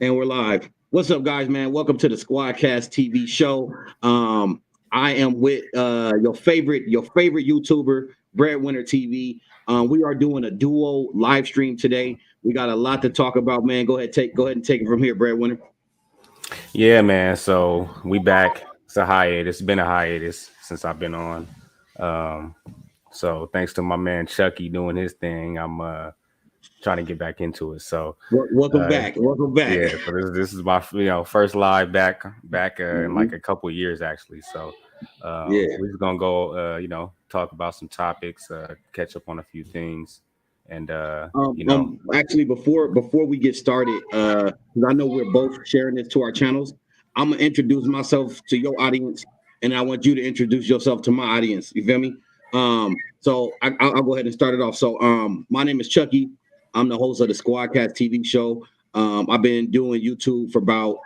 And we're live. What's up, guys, man? Welcome to the SQUADCAST TV show. I am with your favorite YouTuber, BredWinR TV. We are doing a duo live stream today. We got a lot to talk about, man. Go ahead and take it from here, BredWinR. Yeah, man. So we back. It's a hiatus. It's been a hiatus since I've been on. So thanks to my man Chucky doing his thing, I'm trying to get back into it. So welcome back. Yeah, so this is my first live back in like a couple of years actually. So we're just gonna go talk about some topics, catch up on a few things, and actually before we get started, because I know we're both sharing this to our channels, I'm gonna introduce myself to your audience, and I want you to introduce yourself to my audience. You feel me? So I'll go ahead and start it off. So my name is Chucky. I'm the host of the SQUADCAST TV show. I've been doing YouTube for about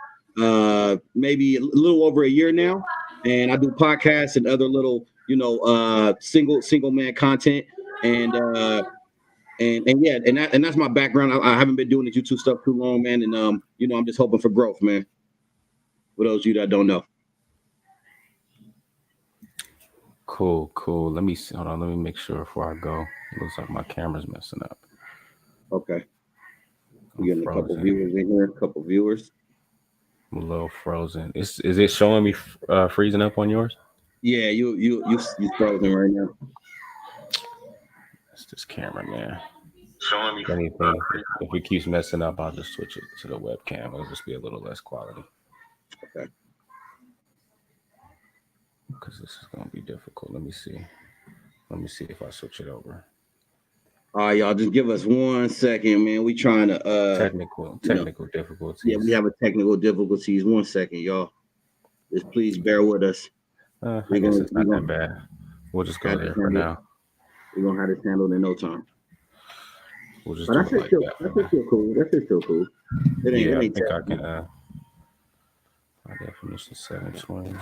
maybe a little over a year now, and I do podcasts and other little single man content, and that's my background. I haven't been doing the YouTube stuff too long, man, and I'm just hoping for growth, man. For those of you that don't know. Cool. Let me see. Hold on. Let me make sure before I go. It looks like my camera's messing up. Okay. We getting a couple viewers in here. I'm a little frozen. Is it showing me freezing up on yours? Yeah, you frozen right now. It's this camera, man. Showing me anything. If it keeps messing up, I'll just switch it to the webcam. It'll just be a little less quality. Okay. Because this is gonna be difficult. Let me see if I switch it over. All right, y'all, just give us 1 second, man. We trying to technical difficulties. Yeah, we have a technical difficulties. 1 second, y'all. Just please bear with us. I guess it's not that bad. We'll just go there for now. We're gonna have this handled in no time. We'll just That's still cool. It ain't I think I can my definition 720.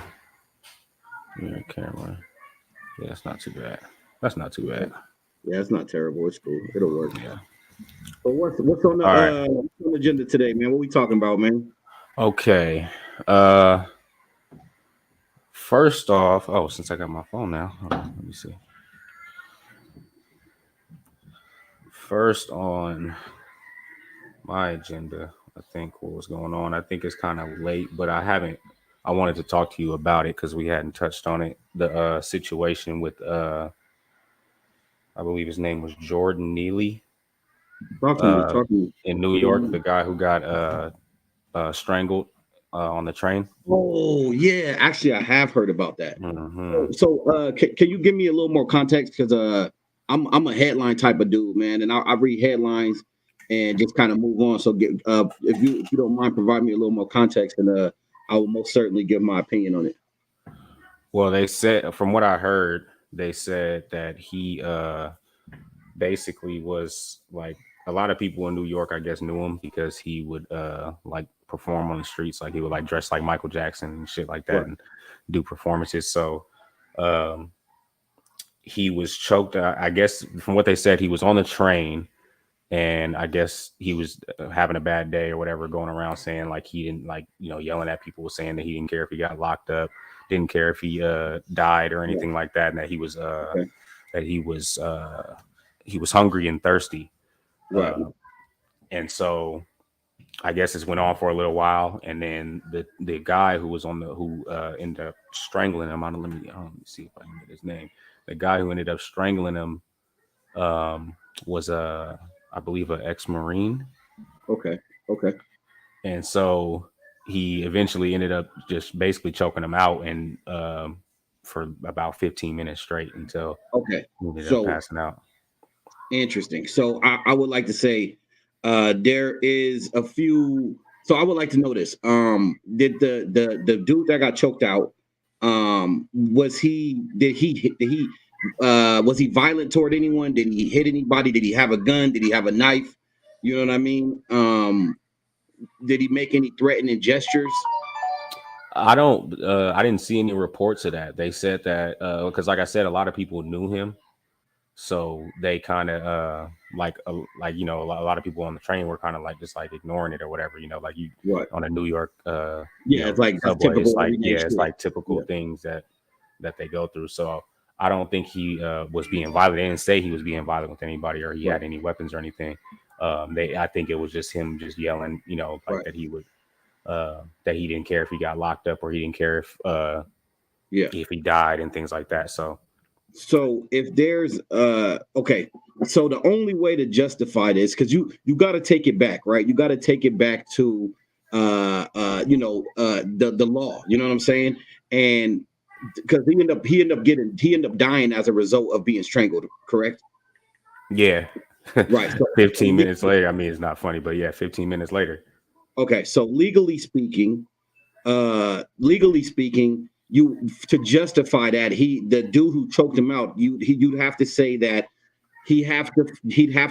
Yeah, camera. Yeah, it's not too bad. That's not too bad. Yeah, it's not terrible. It's cool. It'll work. Yeah. But what's on the agenda today, man? What we talking about, man? Okay. First off, since I got my phone now, hold on, let me see. First on my agenda, I think what was going on. I think it's kind of late, but I wanted to talk to you about it because we hadn't touched on it. The situation with I believe his name was Jordan Neely. Talk to me. In New York, the guy who got strangled on the train. Oh yeah, actually, I have heard about that. Mm-hmm. So, can you give me a little more context? Because I'm a headline type of dude, man, and I read headlines and just kind of move on. So, if you don't mind, provide me a little more context, and I will most certainly give my opinion on it. Well, they said, from what I heard, they said that he basically was like, a lot of people in New York, I guess, knew him because he would like perform on the streets. Like he would like dress like Michael Jackson and shit like that, right, and do performances. So he was choked. I guess from what they said, he was on the train, and I guess he was having a bad day or whatever, going around saying like he didn't like, yelling at people, saying that he didn't care if he got locked up, didn't care if he died or anything like that, and that he was he was hungry and thirsty. Right. And so I guess this went on for a little while, and then the guy who was who ended up strangling him. Let me see if I can get his name. The guy who ended up strangling him was I believe an ex-Marine. Okay. And so he eventually ended up just basically choking him out, and for about 15 minutes straight until he ended up passing out. Interesting. So I would like to say there is a few. So I would like to know this. Did the dude that got choked out, was he violent toward anyone? Did he hit anybody? Did he have a gun? Did he have a knife? You know what I mean? Did he make any threatening gestures? I didn't see any reports of that. They said that because like I said, a lot of people knew him. So they kind of like you know, a lot of people on the train were kind of like just like ignoring it or whatever, you know, like you Right. on a New York you Yeah, know, it's like that's subway, it's typical like, everyday yeah, it's shit. like typical Yeah. things that they go through. So I don't think he was being violent. They didn't say he was being violent with anybody or he had any weapons or anything. I think it was just him just yelling, you know, like that he would that he didn't care if he got locked up or he didn't care if he died and things like that. So if there's okay, so the only way to justify this, because you got to take it back, right? You got to take it back to the law, you know what I'm saying? And because he ended up dying as a result of being strangled, correct? yeah. Right. So 15 minutes later, I mean, it's not funny, but yeah, 15 minutes later. Okay, so legally speaking, you to justify that the dude who choked him out, you'd have to say that he'd have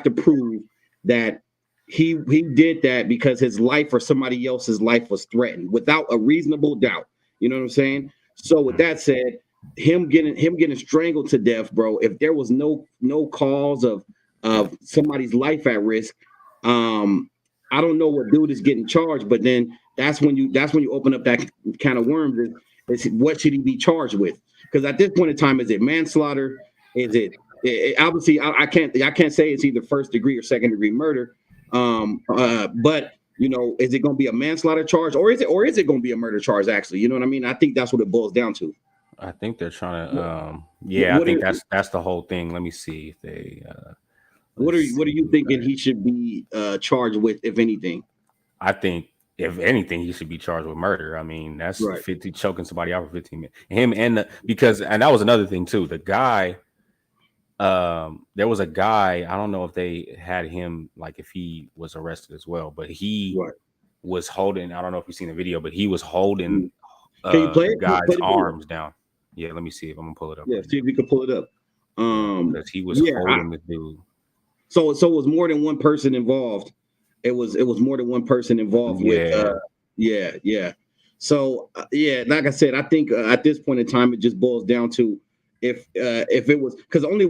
to prove that he did that because his life or somebody else's life was threatened without a reasonable doubt. You know what I'm saying? So with that said, him getting strangled to death, bro. If there was no cause of somebody's life at risk, I don't know what dude is getting charged, but then that's when you open up that kind of worms. Is what should he be charged with? Because at this point in time, is it manslaughter? Is obviously I can't say it's either first degree or second degree murder. But you know, is it going to be a manslaughter charge or is it going to be a murder charge? Actually, you know what I mean? I think that's what it boils down to. I think they're trying to I think that's the whole thing. Let me see if they what are you thinking he should be charged with, if anything? I think if anything, he should be charged with murder. I mean, that's right. 50 choking somebody out for 15 minutes. Him and because that was another thing too. The guy, there was a guy. I don't know if they had him like if he was arrested as well, but he was holding. I don't know if you've seen the video, but he was holding the guy's arms down. Yeah, let me see if I'm gonna pull it up. Yeah, see if you can pull it up. Because he was holding the dude. So it was more than one person involved. It was more than one person involved with So like I said, I think at this point in time it just boils down to if it was, because the only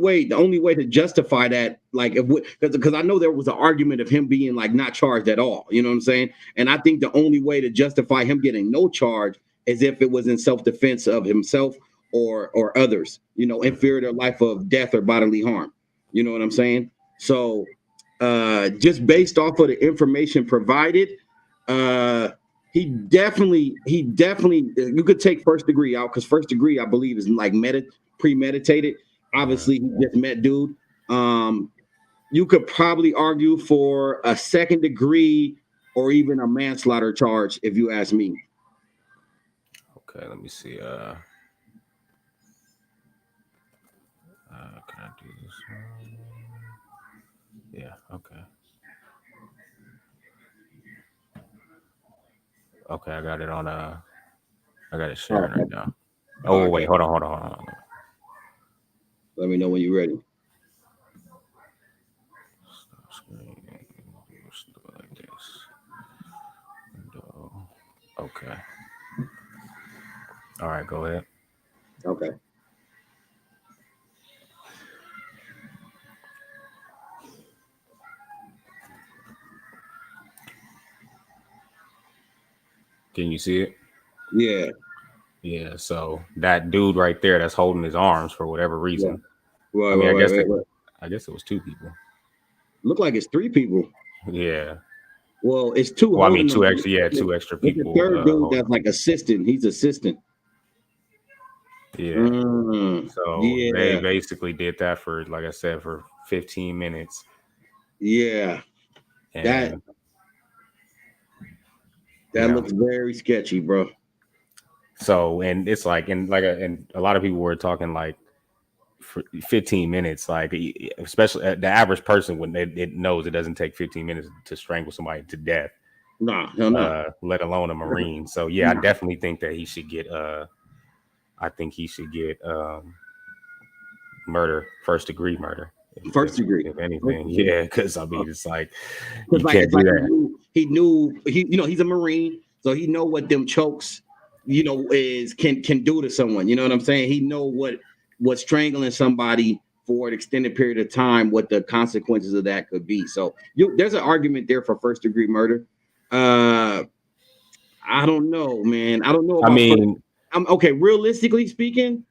way to justify that, like because I know there was an argument of him being like not charged at all, you know what I'm saying? And I think the only way to justify him getting no charge is if it was in self-defense of himself or others, you know, in fear of their life of death or bodily harm. You know what I'm saying? So just based off of the information provided, he definitely you could take first degree out, because first degree I believe is like premeditated. Obviously he just met dude. You could probably argue for a second degree or even a manslaughter charge if you ask me. Okay, let me see. Can I do this one? Yeah, okay. Okay, I got it on I got it sharing right now. Oh, wait, hold on. Let me know when you're ready. Stop screen. Like this. Okay. All right, go ahead. Okay. Can you see it? Yeah. Yeah. So that dude right there that's holding his arms for whatever reason. Yeah. Right, I guess it was two people. Look like it's three people. Yeah. Well, it's two. Well, I mean, two extra. Yeah, two extra people. The third dude that's like assistant. He's assistant. Yeah. So they basically did that for, like I said, for 15 minutes. Yeah. And that looks very sketchy, bro. So, and it's like, and a lot of people were talking like for 15 minutes, like especially the average person when it knows it doesn't take 15 minutes to strangle somebody to death. No. Let alone a Marine. So yeah, I definitely think that he should get murder, first degree murder. First degree, if anything. Yeah, because I mean, it's like you can't do that. He knew he's a Marine, so he know what them chokes, can do to someone. You know what I'm saying? He know what strangling somebody for an extended period of time, what the consequences of that could be. So there's an argument there for first degree murder. I don't know, man. I don't know I about first. mean, Okay. Realistically speaking,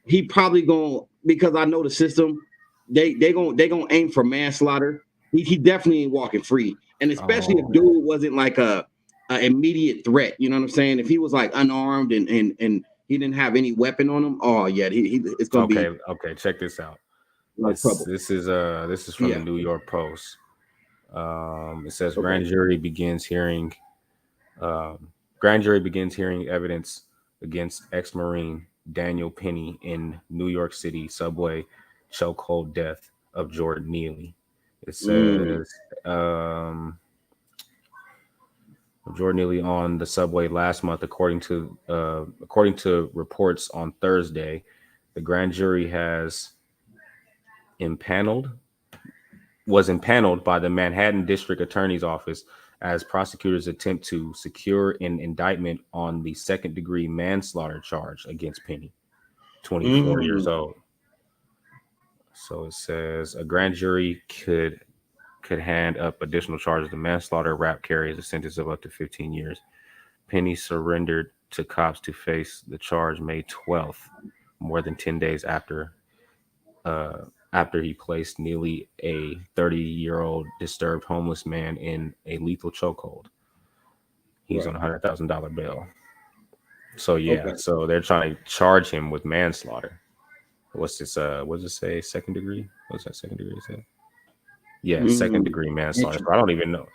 he probably gonna, because I know the system. They gonna aim for manslaughter. He definitely ain't walking free, and especially if oh, dude wasn't like a immediate threat. You know what I'm saying? If he was like unarmed and he didn't have any weapon on him, oh yeah, it's gonna be okay. Check this out. like trouble. This is from the Yeah. New York Post. It says Okay. grand jury begins hearing evidence against ex-Marine Daniel Penny in New York City subway chokehold death of Jordan Neely. It Mm, says Jordan Neely on the subway last month, according to reports on Thursday. The grand jury impaneled was impaneled by the Manhattan District Attorney's Office as prosecutors attempt to secure an indictment on the second-degree manslaughter charge against Penny, 24 years mm, old. So it says a grand jury could hand up additional charges. The manslaughter rap carries a sentence of up to 15 years. Penny surrendered to cops to face the charge May 12th, more than 10 days after he placed Neely, a 30-year-old disturbed homeless man, in a lethal chokehold. He's right. on $100,000 bail. So yeah, Okay. so they're trying to charge him with manslaughter. What's this? What does it say? Second degree? What's that second degree say? Yeah, second Mm, degree manslaughter. So I interesting. don't even know.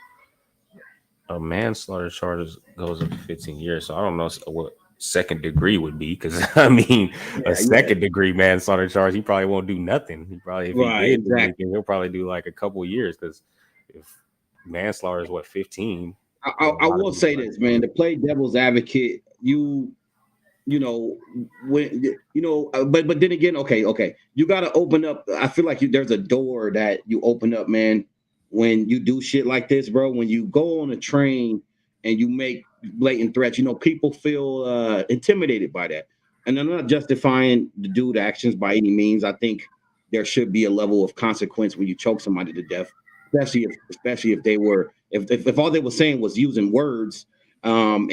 A manslaughter charge goes up to 15 years. So I don't know what second degree would be, because I mean, a Yeah. Yeah. second degree manslaughter charge, he probably won't do nothing. He probably, if he Right. did do Exactly. anything, he'll probably do like a couple years, because if manslaughter is what, 15, I, and a I lot of will people say like this, man. To play devil's advocate, you know when but then again, okay, you got to open up. I feel like there's a door that you open up, man, when you do shit like this, bro. When you go on a train and you make blatant threats, people feel intimidated by that. And I'm not justifying the dude actions by any means. I think there should be a level of consequence when you choke somebody to death, especially if they were, if all they were saying was using words, and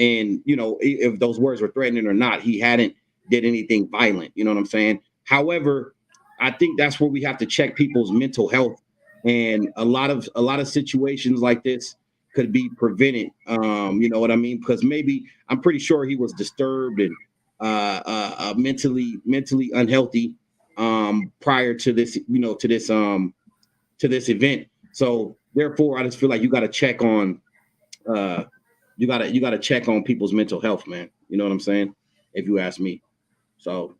if those words were threatening or not, he hadn't did anything violent. You know what I'm saying? However, I think that's where we have to check people's mental health, and a lot of situations like this could be prevented. You know what I mean? Because maybe, I'm pretty sure he was disturbed and mentally unhealthy prior to this, to this event. So therefore, I just feel like you got to check on uh, you gotta check on people's mental health, man. You know what I'm saying? If you ask me. So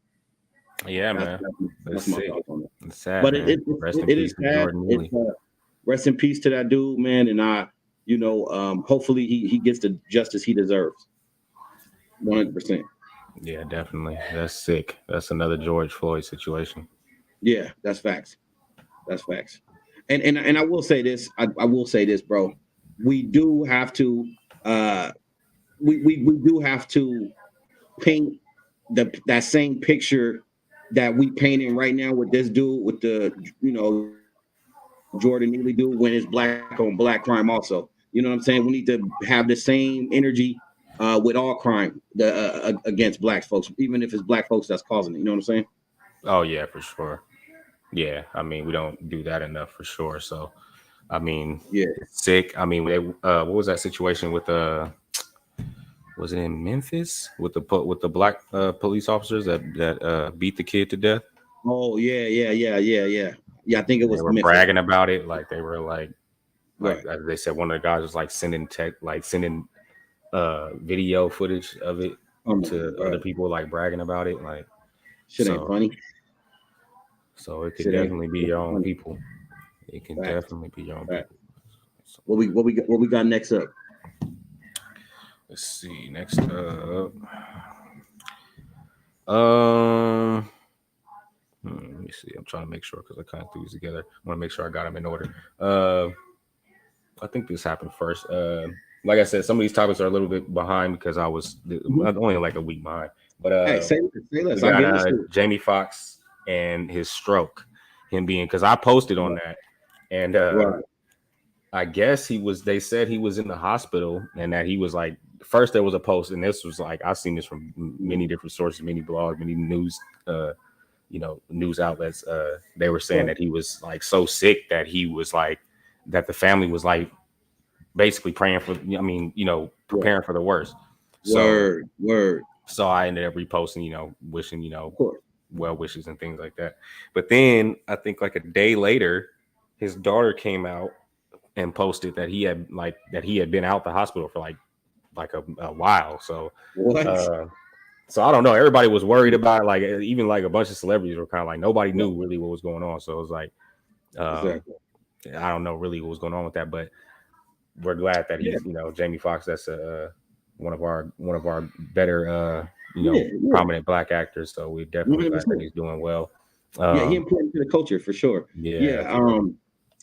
yeah, that's man, that's, that's that's my sick. thoughts on it. It's sad, But man. Rest in it is peace to sad. Jordan It's Neely. rest in peace to that dude, man. And hopefully he gets the justice he deserves. 100%. Yeah, definitely. That's sick. That's another George Floyd situation. Yeah, that's facts. That's facts. And I will say this. I will say this, bro. We do have to. Uh, we do have to paint that same picture that we painting right now with this dude, with the Jordan Neely dude, when it's black on black crime also. You know what I'm saying? We need to have the same energy with all crime against black folks, even if it's black folks that's causing it. You know what I'm saying? Oh yeah, for sure. Yeah, I mean, we don't do that enough for sure. So, I mean, Yeah. it's sick. I mean, what was that situation with was it in Memphis with the black police officers that beat the kid to death? Oh yeah, yeah, yeah, yeah, yeah. Yeah, I think it And they was were Memphis. bragging about it, like they were like Right. as they said, one of the guys was like sending video footage of it Come on, to other bro. people, like bragging about it, like Shit ain't so. funny. So it could Shit ain't definitely be your own funny. people. It can Facts. definitely be your own Facts. people. So, What we got next up? let's see. Next up, um, let me see. I'm trying to make sure because I kind of threw these together. I want to make sure I got them in order. I think this happened first. Like I said, some of these topics are a little bit behind because I was Mhm. only like a week behind. But Hey, say we less. I got get it. Jamie Foxx and his stroke. him being, because I posted on that, and I guess they said he was in the hospital, and that he was like, first there was a post, and this was like, I've seen this from many different sources, many blogs, many news, news outlets. They were saying that he was like so sick that he was like, that the family was like basically praying for, preparing for the worst. Word. So I ended up reposting, wishing, well wishes and things like that. But then I think like a day later, his daughter came out and posted that he had been out the hospital for like a while. So so I don't know. Everybody was worried about it. Like even like a bunch of celebrities were kind of like, nobody knew really what was going on. So it was like I don't know really what was going on with that, but we're glad that he's Jamie Foxx. That's one of our better prominent black actors. So we're definitely glad that he's doing well. He important to the culture for sure.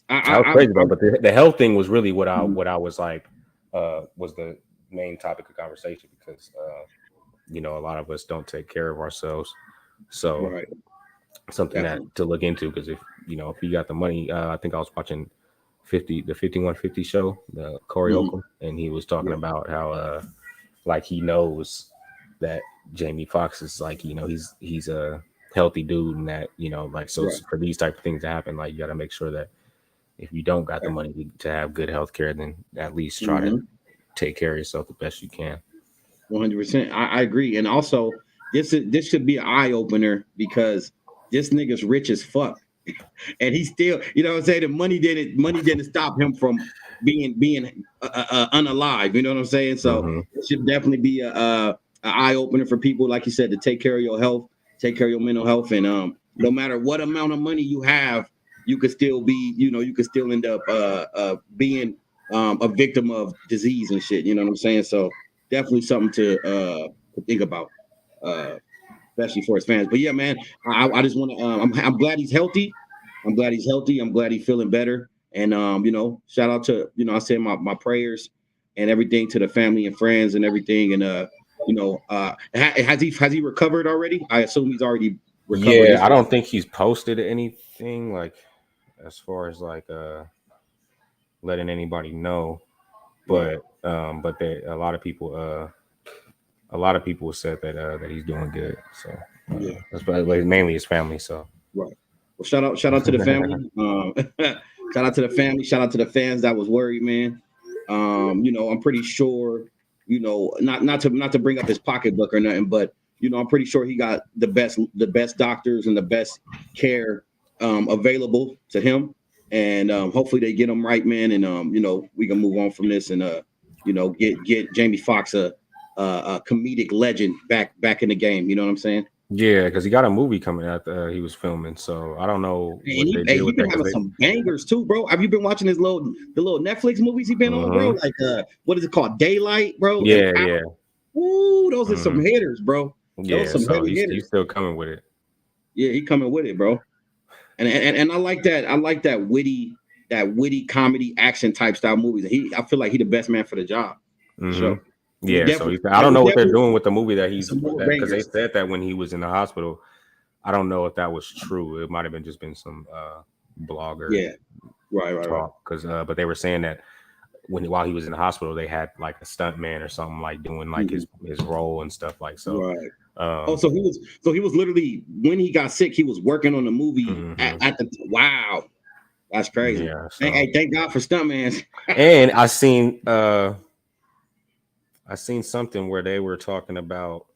I was crazy about, but the health thing was really what I was like was the main topic of conversation, because a lot of us don't take care of ourselves, so something that to look into, because if you got the money, I think I was watching the 5150 show, the Corey Holcomb, and he was talking about how like he knows that Jamie Foxx is like, he's a healthy dude, and that like, so for these type of things to happen, like you got to make sure that if you don't got the money to have good health care, then at least try to take care of yourself the best you can. 100%. I agree. And also, this should be an eye opener, because this nigga's rich as fuck, and he still, what I'm saying, the money didn't stop him from being unalive. You know what I'm saying? So it should definitely be a eye opener for people, like you said, to take care of your health, take care of your mental health, and no matter what amount of money you have, you could still be, you could still end up being a victim of disease and shit. You know what I'm saying? So definitely something to think about, especially for his fans. But yeah, man, I just want to. I'm glad he's healthy. I'm glad he's feeling better. And shout out to I say my prayers and everything to the family and friends and everything. And has he recovered already? I assume he's already recovered. Yeah, I don't think he's posted anything like as far as like letting anybody know, but a lot of people said that he's doing good. So that's probably mainly his family. So well, shout out to the family. Shout out to the family. Shout out to the fans that was worried, man. I'm pretty sure, not to bring up his pocketbook or nothing, but I'm pretty sure he got the best doctors and the best care available to him, and hopefully they get him right, man, and we can move on from this, and get Jamie Foxx a comedic legend back in the game. You know what I'm saying? Yeah, because he got a movie coming out he was filming, so I don't know. He's been having some bangers too, bro. Have you been watching the little Netflix movies he been on, bro? Like what is it called, Daylight, bro? Yeah. Ooh, those are some hitters, bro. Yeah, so he's still coming with it. Yeah, he coming with it, bro. And I like that. I like that witty comedy action type style movies. I feel like he the best man for the job. So yeah, so I don't know what they're doing with the movie because they said that when he was in the hospital. I don't know if that was true. It might have just been some blogger. Yeah, right. Because but they were saying that while he was in the hospital, they had like a stunt man or something like doing like his role and stuff like so. Right. So he was literally, when he got sick, he was working on the movie at the wow. That's crazy. Yeah, so. Hey, thank God for stuntmans. And I seen something where they were talking about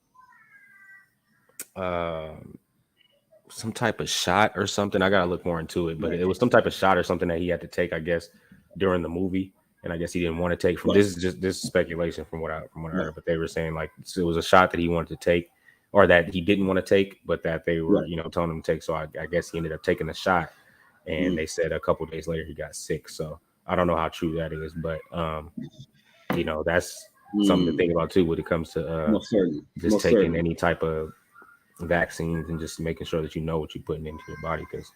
some type of shot or something. I gotta look more into it, but it was some type of shot or something that he had to take, I guess, during the movie. And I guess he didn't want to take from this is speculation from what I heard, but they were saying like it was a shot that he wanted to take, or that he didn't want to take, but that they were telling him to take. So I guess he ended up taking the shot, and they said a couple of days later he got sick. So I don't know how true that is, but that's something to think about too when it comes to taking any type of vaccines and just making sure that you know what you're putting into your body, because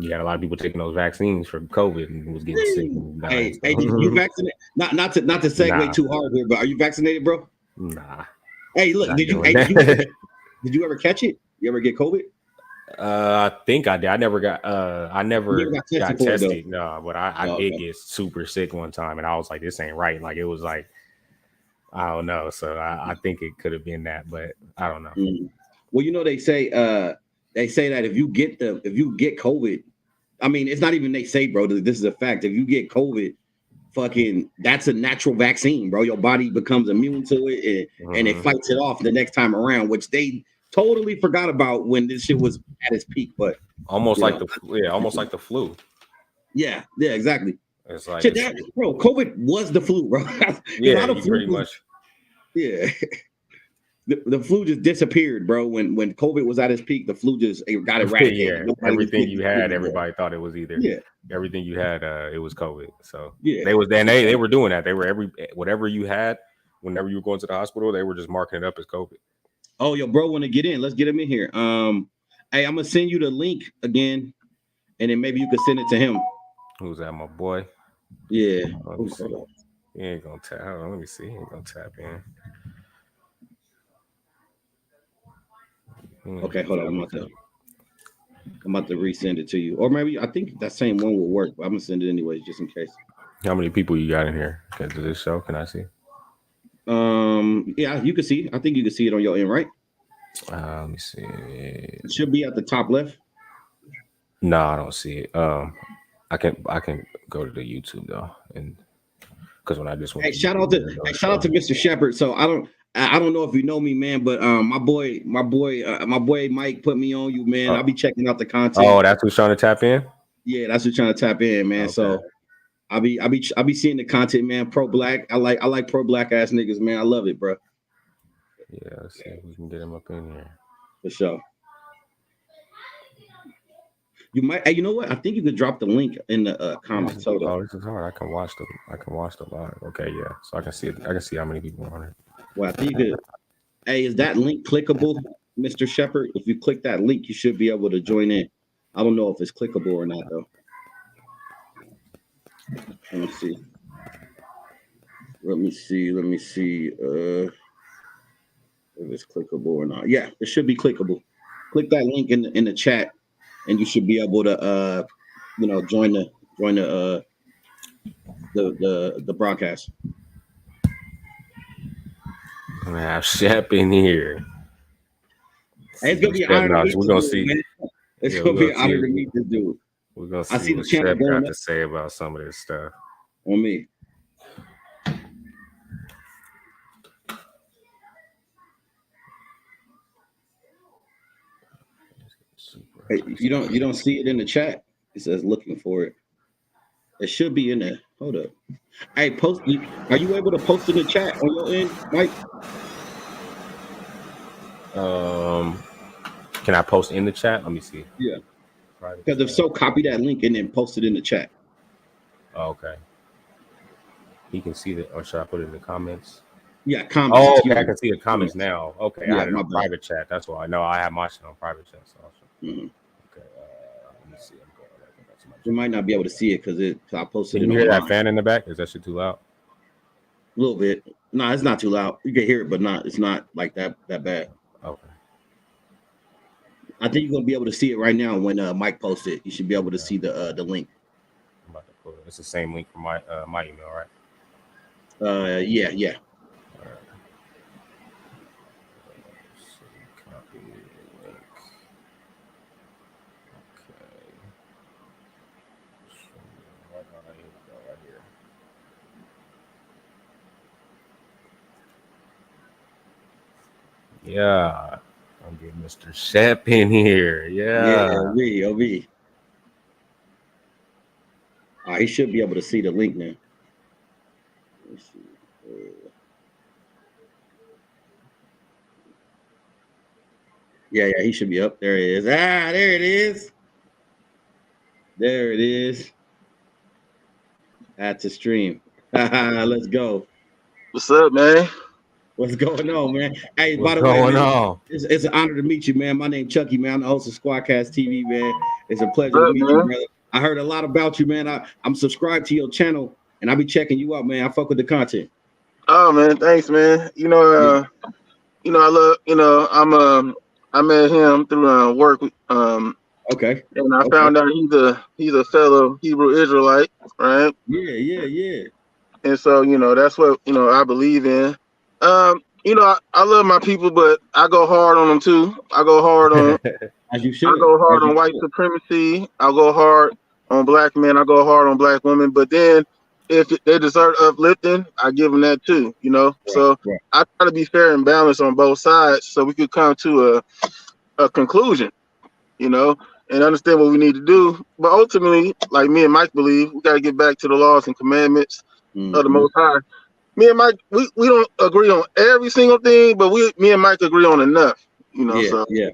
you had a lot of people taking those vaccines for COVID and was getting sick. And dying, hey, did you vaccinate? Not to segue too hard here, but are you vaccinated, bro? Nah. Hey, look, did you ever catch it? You ever get COVID? I think I did. I never got got for it, though. tested. No, but I did get super sick one time, and I was like, this ain't right. Like it was like, I don't know. So I think it could have been that, but I don't know. Well, you know, they say that if you get COVID, I mean, it's not even they say, bro, this is a fact. If you get COVID, fucking, that's a natural vaccine, bro. Your body becomes immune to it and it fights it off the next time around, which they totally forgot about when this shit was at its peak. But almost like the flu. Yeah, exactly. It's like, bro, COVID was the flu, bro. Yeah, pretty much. Yeah. The flu just disappeared, bro. When COVID was at its peak, the flu just got eradicated. Yeah, everything you had, everybody thought it was either. Yeah, everything you had, it was COVID. So yeah, they were doing that. They were whatever you had, whenever you were going to the hospital, they were just marking it up as COVID. Oh, yo, bro, want to get in? Let's get him in here. Hey, I'm gonna send you the link again, and then maybe you could send it to him. Who's that, my boy? Yeah. He ain't gonna tap. Hold on, let me see. He ain't gonna tap in. Okay, hold on. I'm about to resend it to you, or maybe I think that same one will work. But I'm gonna send it anyways, just in case. How many people you got in here to this show? Can I see? Yeah, you can see. I think you can see it on your end, right? Let me see. It should be at the top left. No, I don't see it. I can go to the YouTube though, and because when I just went. Hey, shout out to Mr. Shepard. So I don't know if you know me, man, but my boy Mike put me on you, man. I'll be checking out the content. Oh, that's who's trying to tap in? Yeah, that's who's trying to tap in, man. Okay. So I'll be seeing the content, man. Pro black. I like pro black ass niggas, man. I love it, bro. Yeah, let's see if we can get him up in here. For sure. You might. Hey, you know what? I think you could drop the link in the comments. Oh, this is hard. I can watch the live. Okay, yeah. So I can see it. I can see how many people are on it. Well, I think you could. Hey, is that link clickable, Mr. Shepard? If you click that link, you should be able to join in. I don't know if it's clickable or not, though. Let me see. If it's clickable or not. Yeah, it should be clickable. Click that link in the chat, and you should be able to join the broadcast. I'm gonna have Shep in here. Hey, it's gonna be an honor. We're gonna see. It's gonna be an honor to meet this dude. We're gonna see what Shep got to say about some of this stuff. On me. Hey, you don't see it in the chat. It says looking for it. It should be in there. Hold up. Hey, are you able to post in the chat on your end, Mike? Can I post in the chat? Let me see. Yeah. Because if so, copy that link and then post it in the chat. Oh, okay. He can see that, or should I put it in the comments? Yeah, comments. Oh, okay, I can see the comments now. Okay, yeah, I had it on private chat. That's why I know I have my shit on private chat. So mm-hmm. Okay, let me see. You might not be able to see it because I posted. Can you hear that fan in the back? Is that shit too loud? A little bit. No, it's not too loud. You can hear it, but it's not like that bad. Okay. I think you're gonna be able to see it right now when Mike posts it. You should be able to see the link. I'm about to put it. It's the same link for my email, right? Yeah. All right. Copy link. Okay. Right here. Yeah. I'm getting Mr. Shep in here. Yeah. OB. He should be able to see the link now. Let's see. Yeah, he should be up. There it is. There it is. There it is. Add to stream. Let's go. What's up, man? What's going on, man? Hey, What's by the way, going man, on? It's an honor to meet you, man. My name's Chucky, man. I'm the host of SQUADCAST TV, man. It's a pleasure to meet you, brother. I heard a lot about you, man. I'm subscribed to your channel, and I'll be checking you out, man. I fuck with the content. Oh, man, thanks, man. I love. I met him through work. Okay. And I Okay. found out he's a fellow Hebrew Israelite, right? Yeah. And so, that's what, I believe in. I love my people, but I go hard on them too. I go hard on As you I should. go hard As you on white should. supremacy. I go hard on black men. I go hard on black women. But then if they deserve uplifting, I give them that too, Right, So right. I try to be fair and balanced on both sides so we could come to a conclusion, and understand what we need to do. But ultimately, like me and Mike believe, we got to get back to the laws and commandments of the Most High. Me and Mike, we don't agree on every single thing, but me and Mike agree on enough, Yeah, so. yeah.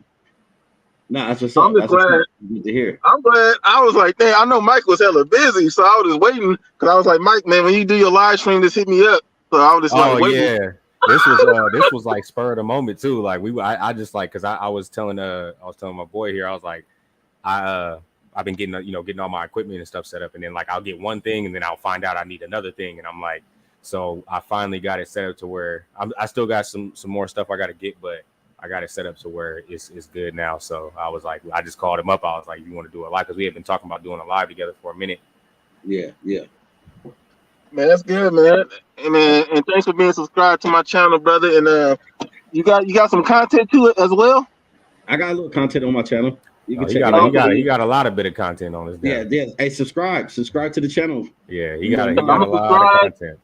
Nah, that's what's I'm up. just That's what's glad. up. Good to hear. I'm glad. I was like, dang, I know Mike was hella busy, so I was just waiting because I was like, Mike, man, when you do your live stream, just hit me up. So I was just Oh like, waiting. yeah, this was like spur of the moment too. Like I just like because I was telling my boy here, I was like, I've been getting all my equipment and stuff set up, and then like I'll get one thing, and then I'll find out I need another thing, and I'm like, so I finally got it set up to where I still got some more stuff I got to get, but I got it set up to where it's good now. So I was like, I just called him up. I was like, you want to do a live? Because we had been talking about doing a live together for a minute. Yeah. Man, that's good, man. And thanks for being subscribed to my channel, brother. And you got some content to it as well. I got a little content on my channel. You can check it out. out. He got a lot of bit of content on his. Yeah. Hey, subscribe to the channel. Yeah, he got a lot of content.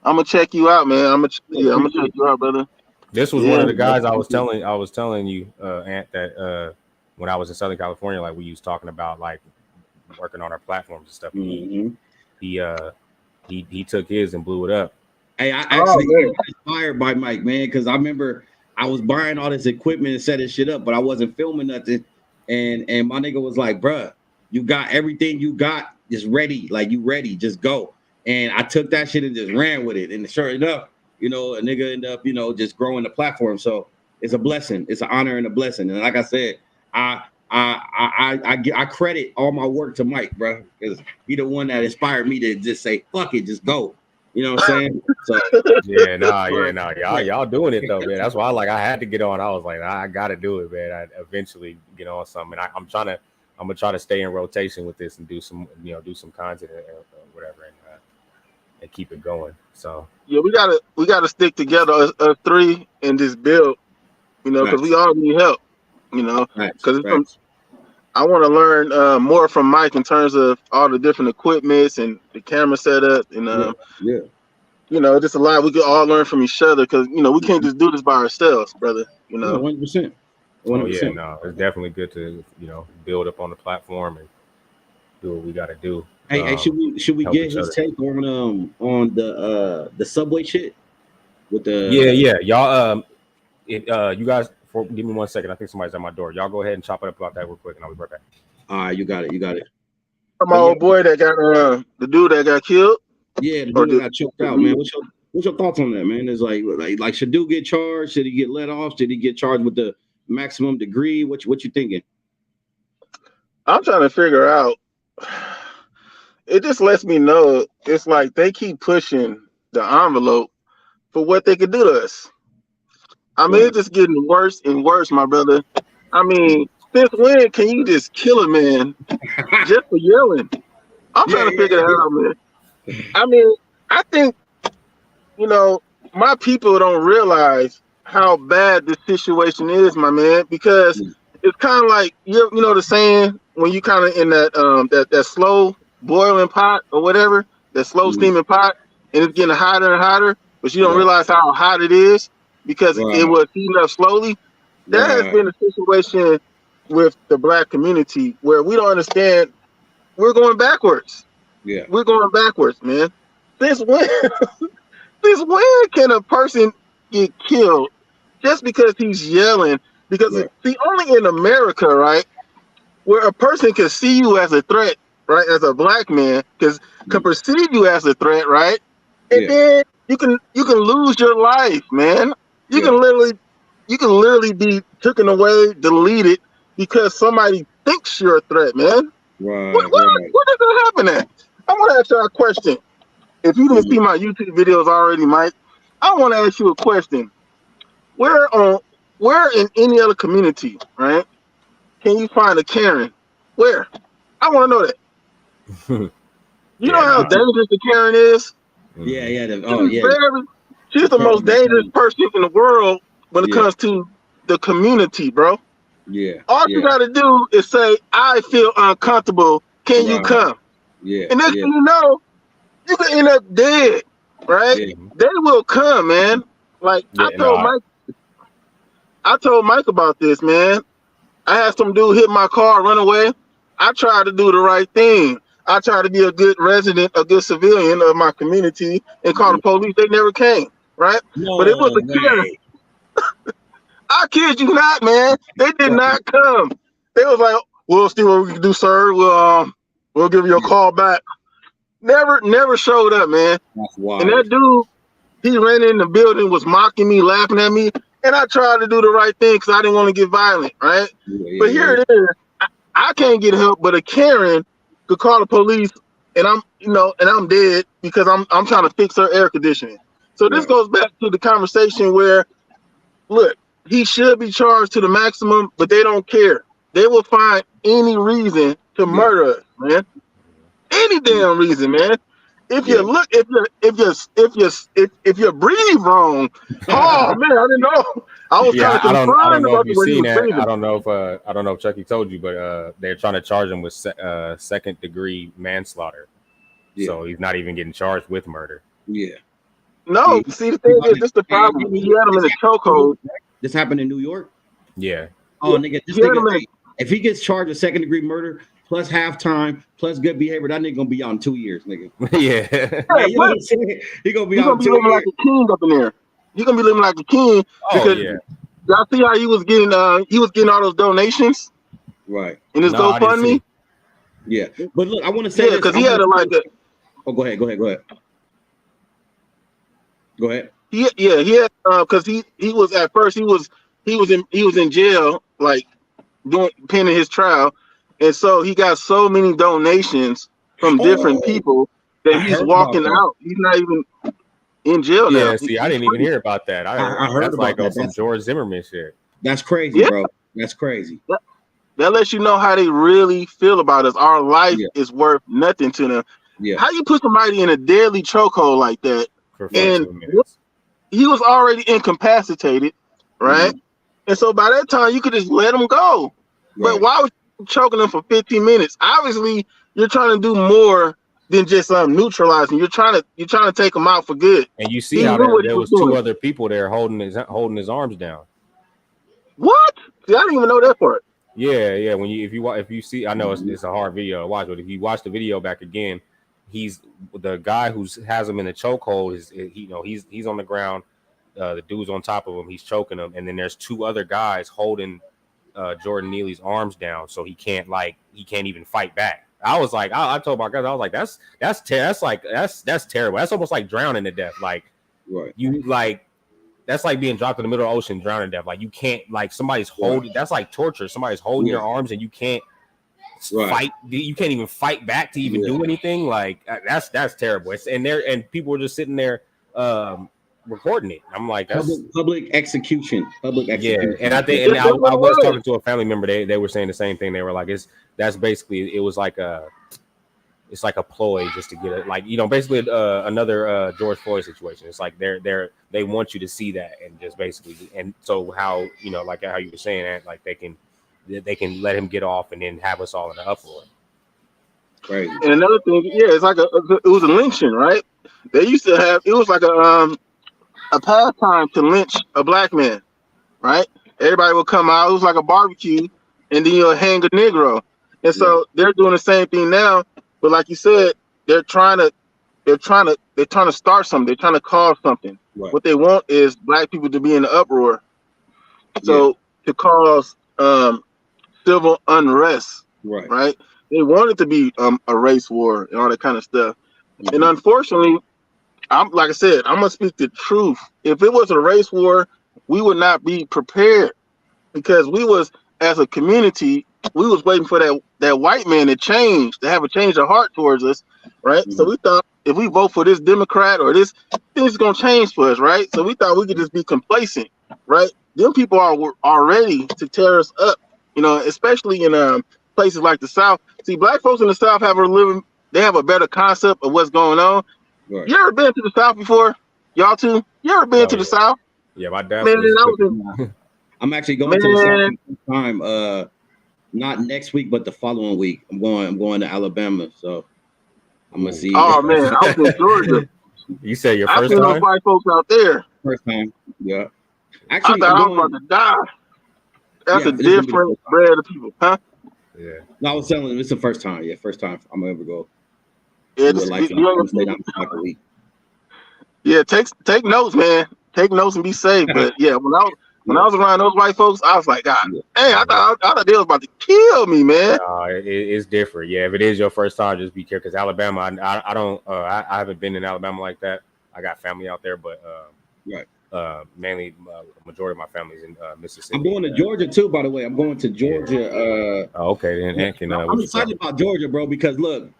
I'm gonna check you out, man. I'm gonna check you out, brother. This was one of the guys I was telling you, Ant, that when I was in Southern California, like we was talking about like working on our platforms and stuff. He took his and blew it up. Hey, I actually got inspired by Mike, man, because I remember I was buying all this equipment and setting shit up, but I wasn't filming nothing. And my nigga was like, bruh, you got everything you got just ready. Like, you ready, just go. And I took that shit and just ran with it. And sure enough, a nigga ended up, just growing the platform. So it's a blessing. It's an honor and a blessing. And like I said, I credit all my work to Mike, bro, because he the one that inspired me to just say, fuck it, just go. You know what I'm saying? So y'all doing it though, man. That's why I had to get on. I was like, I gotta do it, man. I eventually get on something. And I'm gonna try to stay in rotation with this and do some content or whatever, and keep it going. So yeah, we gotta stick together as three and just build, because we all need help, because I want to learn more from Mike in terms of all the different equipments and the camera setup, and just a lot we could all learn from each other, because we can't just do this by ourselves, brother. 100%. Oh yeah, no, it's definitely good to build up on the platform and do what we got to do. Hey, should we get his take on the subway shit with the y'all you guys give me 1 second. I think somebody's at my door. Y'all go ahead and chop it up about that real quick, and I'll be right back. All right, you got it. My old boy that got the dude that got killed. Yeah, the dude that got choked out, man. What's your thoughts on that, man? It's like should dude get charged? Should he get let off? Should he get charged with the maximum degree? What you thinking? I'm trying to figure out. It just lets me know it's like they keep pushing the envelope for what they could do to us. I mean, it's just getting worse and worse, my brother. I mean, since when can you just kill a man just for yelling? I'm trying to figure that out, man. I mean, I think, my people don't realize how bad this situation is, my man, because it's kind of like, you know the saying, when you kind of in that slow boiling pot or whatever, that slow steaming pot, and it's getting hotter and hotter, but you don't realize how hot it is because it was heating up slowly. That has been a situation with the black community where we don't understand. We're going backwards. Yeah, we're going backwards, man. Since when can a person get killed just because he's yelling? Because see, only in America, right, where a person can see you as a threat, right, as a black man, can perceive you as a threat, right, and then you can lose your life, man. You can literally be taken away, deleted, because somebody thinks you're a threat, man. What does that happen at? I want to ask you a question. If you didn't see my YouTube videos already, Mike, I want to ask you a question. Where where in any other community, right, can you find a Karen? Where? I want to know that. You know how dangerous the Karen is? Yeah, yeah. She's the most dangerous person in the world when it comes to the community, bro. Yeah. All you gotta do is say, I feel uncomfortable. Can you come? Yeah. And next thing you know, you can end up dead, right? Yeah. They will come, man. Like I told Mike about this, man. I had some dude hit my car, run away. I tried to do the right thing. I tried to be a good resident, a good civilian of my community, and call the police. They never came, right? No but it was a Karen. I kid you not, man. They did not come. They was like, "We'll see what we can do, sir. We'll give you a call back." Never showed up, man. That's wild. And that dude, he ran in the building, was mocking me, laughing at me, and I tried to do the right thing because I didn't want to get violent, right? But here it is. I can't get help, but a Karen could call the police, and I'm dead because I'm trying to fix her air conditioning. So this goes back to the conversation where, look, he should be charged to the maximum, but they don't care. They will find any reason to murder us, man. Any damn reason, man. If you look, if you breathe wrong, oh man, I didn't know. I was kind of concerned about the way he was breathing. I don't know if Chucky told you, but they're trying to charge him with second-degree manslaughter. So he's not even getting charged with murder. Yeah. No, see the thing is, this the problem. He had him in a chokehold. This happened in New York. Yeah. Oh, nigga, this nigga, if he gets charged with second-degree murder plus halftime plus good behavior, that nigga gonna be out in 2 years, nigga. Yeah. You know what I'm saying? He gonna be out in 2 living years. like a king up in there. He gonna be living like a king because y'all see how he was getting all those donations, right? In his GoFundMe. Yeah, but look, I want to say this because he had Oh, go ahead. Go ahead. He had because he was at first he was in jail, like pending his trial, and so he got so many donations from different people that he's walking out. He's not even in jail now. Yeah, see, I didn't even hear about that. I heard that's about like some George Zimmerman shit. That's crazy, bro. That's crazy. That lets you know how they really feel about us. Our life is worth nothing to them. Yeah. How you put somebody in a deadly chokehold like that? For 14 minutes. He was already incapacitated, right? Mm-hmm. And so by that time, you could just let him go. Right. But why was you choking him for 15 minutes? Obviously, you're trying to do more than just neutralizing. You're trying to take him out for good. And you see how there was two other people there holding his arms down. What? See, I didn't even know that part. Yeah. When if you see, I know it's a hard video to watch, but if you watch the video back again, he's the guy who has him in the chokehold. He's on the ground. The dude's on top of him. He's choking him, and then there's two other guys holding Jordan Neely's arms down, so he can't even fight back. I was like, I told my guys, I was like, that's terrible. That's almost like drowning to death. Like, that's like being dropped in the middle of the ocean, drowning to death. Like, you can't, like, somebody's holding. That's like torture. Somebody's holding your arms, and you can't fight. You can't even fight back to even do anything. Like, that's terrible. And people were just sitting there recording it. I'm like, that's public execution. Yeah, and I think, and I was talking to a family member. They were saying the same thing. They were like, it's like a ploy just to get it, like, basically another George Floyd situation. It's like they want you to see that, and just basically, and so how like how you were saying that, like they can let him get off and then have us all in an uproar. Crazy. And another thing, it's like it was a lynching, right? They used to have, it was like a pastime to lynch a black man, right? Everybody would come out. It was like a barbecue, and then you'll hang a Negro. And so they're doing the same thing now, but like you said, they're trying to start something. They're trying to cause something. Right. What they want is black people to be in the uproar, so to cause civil unrest. Right? They want it to be a race war and all that kind of stuff. Mm-hmm. And unfortunately, like I said, I'm gonna speak the truth. If it was a race war, we would not be prepared, because we was, as a community, we was waiting for that white man to have a change of heart towards us, right? Mm-hmm. So we thought if we vote for this Democrat or this, things gonna change for us, right? So we thought we could just be complacent, right? Them people are ready to tear us up, you know, especially in places like the South. See, black folks in the South they have a better concept of what's going on. Right. You ever been to the South before? Y'all too? You ever been to the South? Yeah, my dad Man, was. I'm actually going to the South for the first time. Not next week, but the following week. I'm going to Alabama, so I'm gonna see. Oh man, I was in Georgia. You said your I first seen time? those white folks out there. First time, yeah. I Actually, thought I was about to die. That's a different breed of people, huh? Yeah. No, I was telling them it's the first time. Yeah, first time I'm gonna ever go. Yeah, Stay down for like a week. Yeah, take notes, man. Take notes and be safe. But yeah, when I was around those white folks, I was like, God, hey, I thought they was about to kill me, man. It's different. Yeah, if it is your first time, just be careful. Because Alabama, I haven't been in Alabama like that. I got family out there, but mainly majority of my family is in Mississippi. I'm going to Georgia too, by the way. I'm going to Georgia. Okay, then I'm excited about Georgia, bro, because look,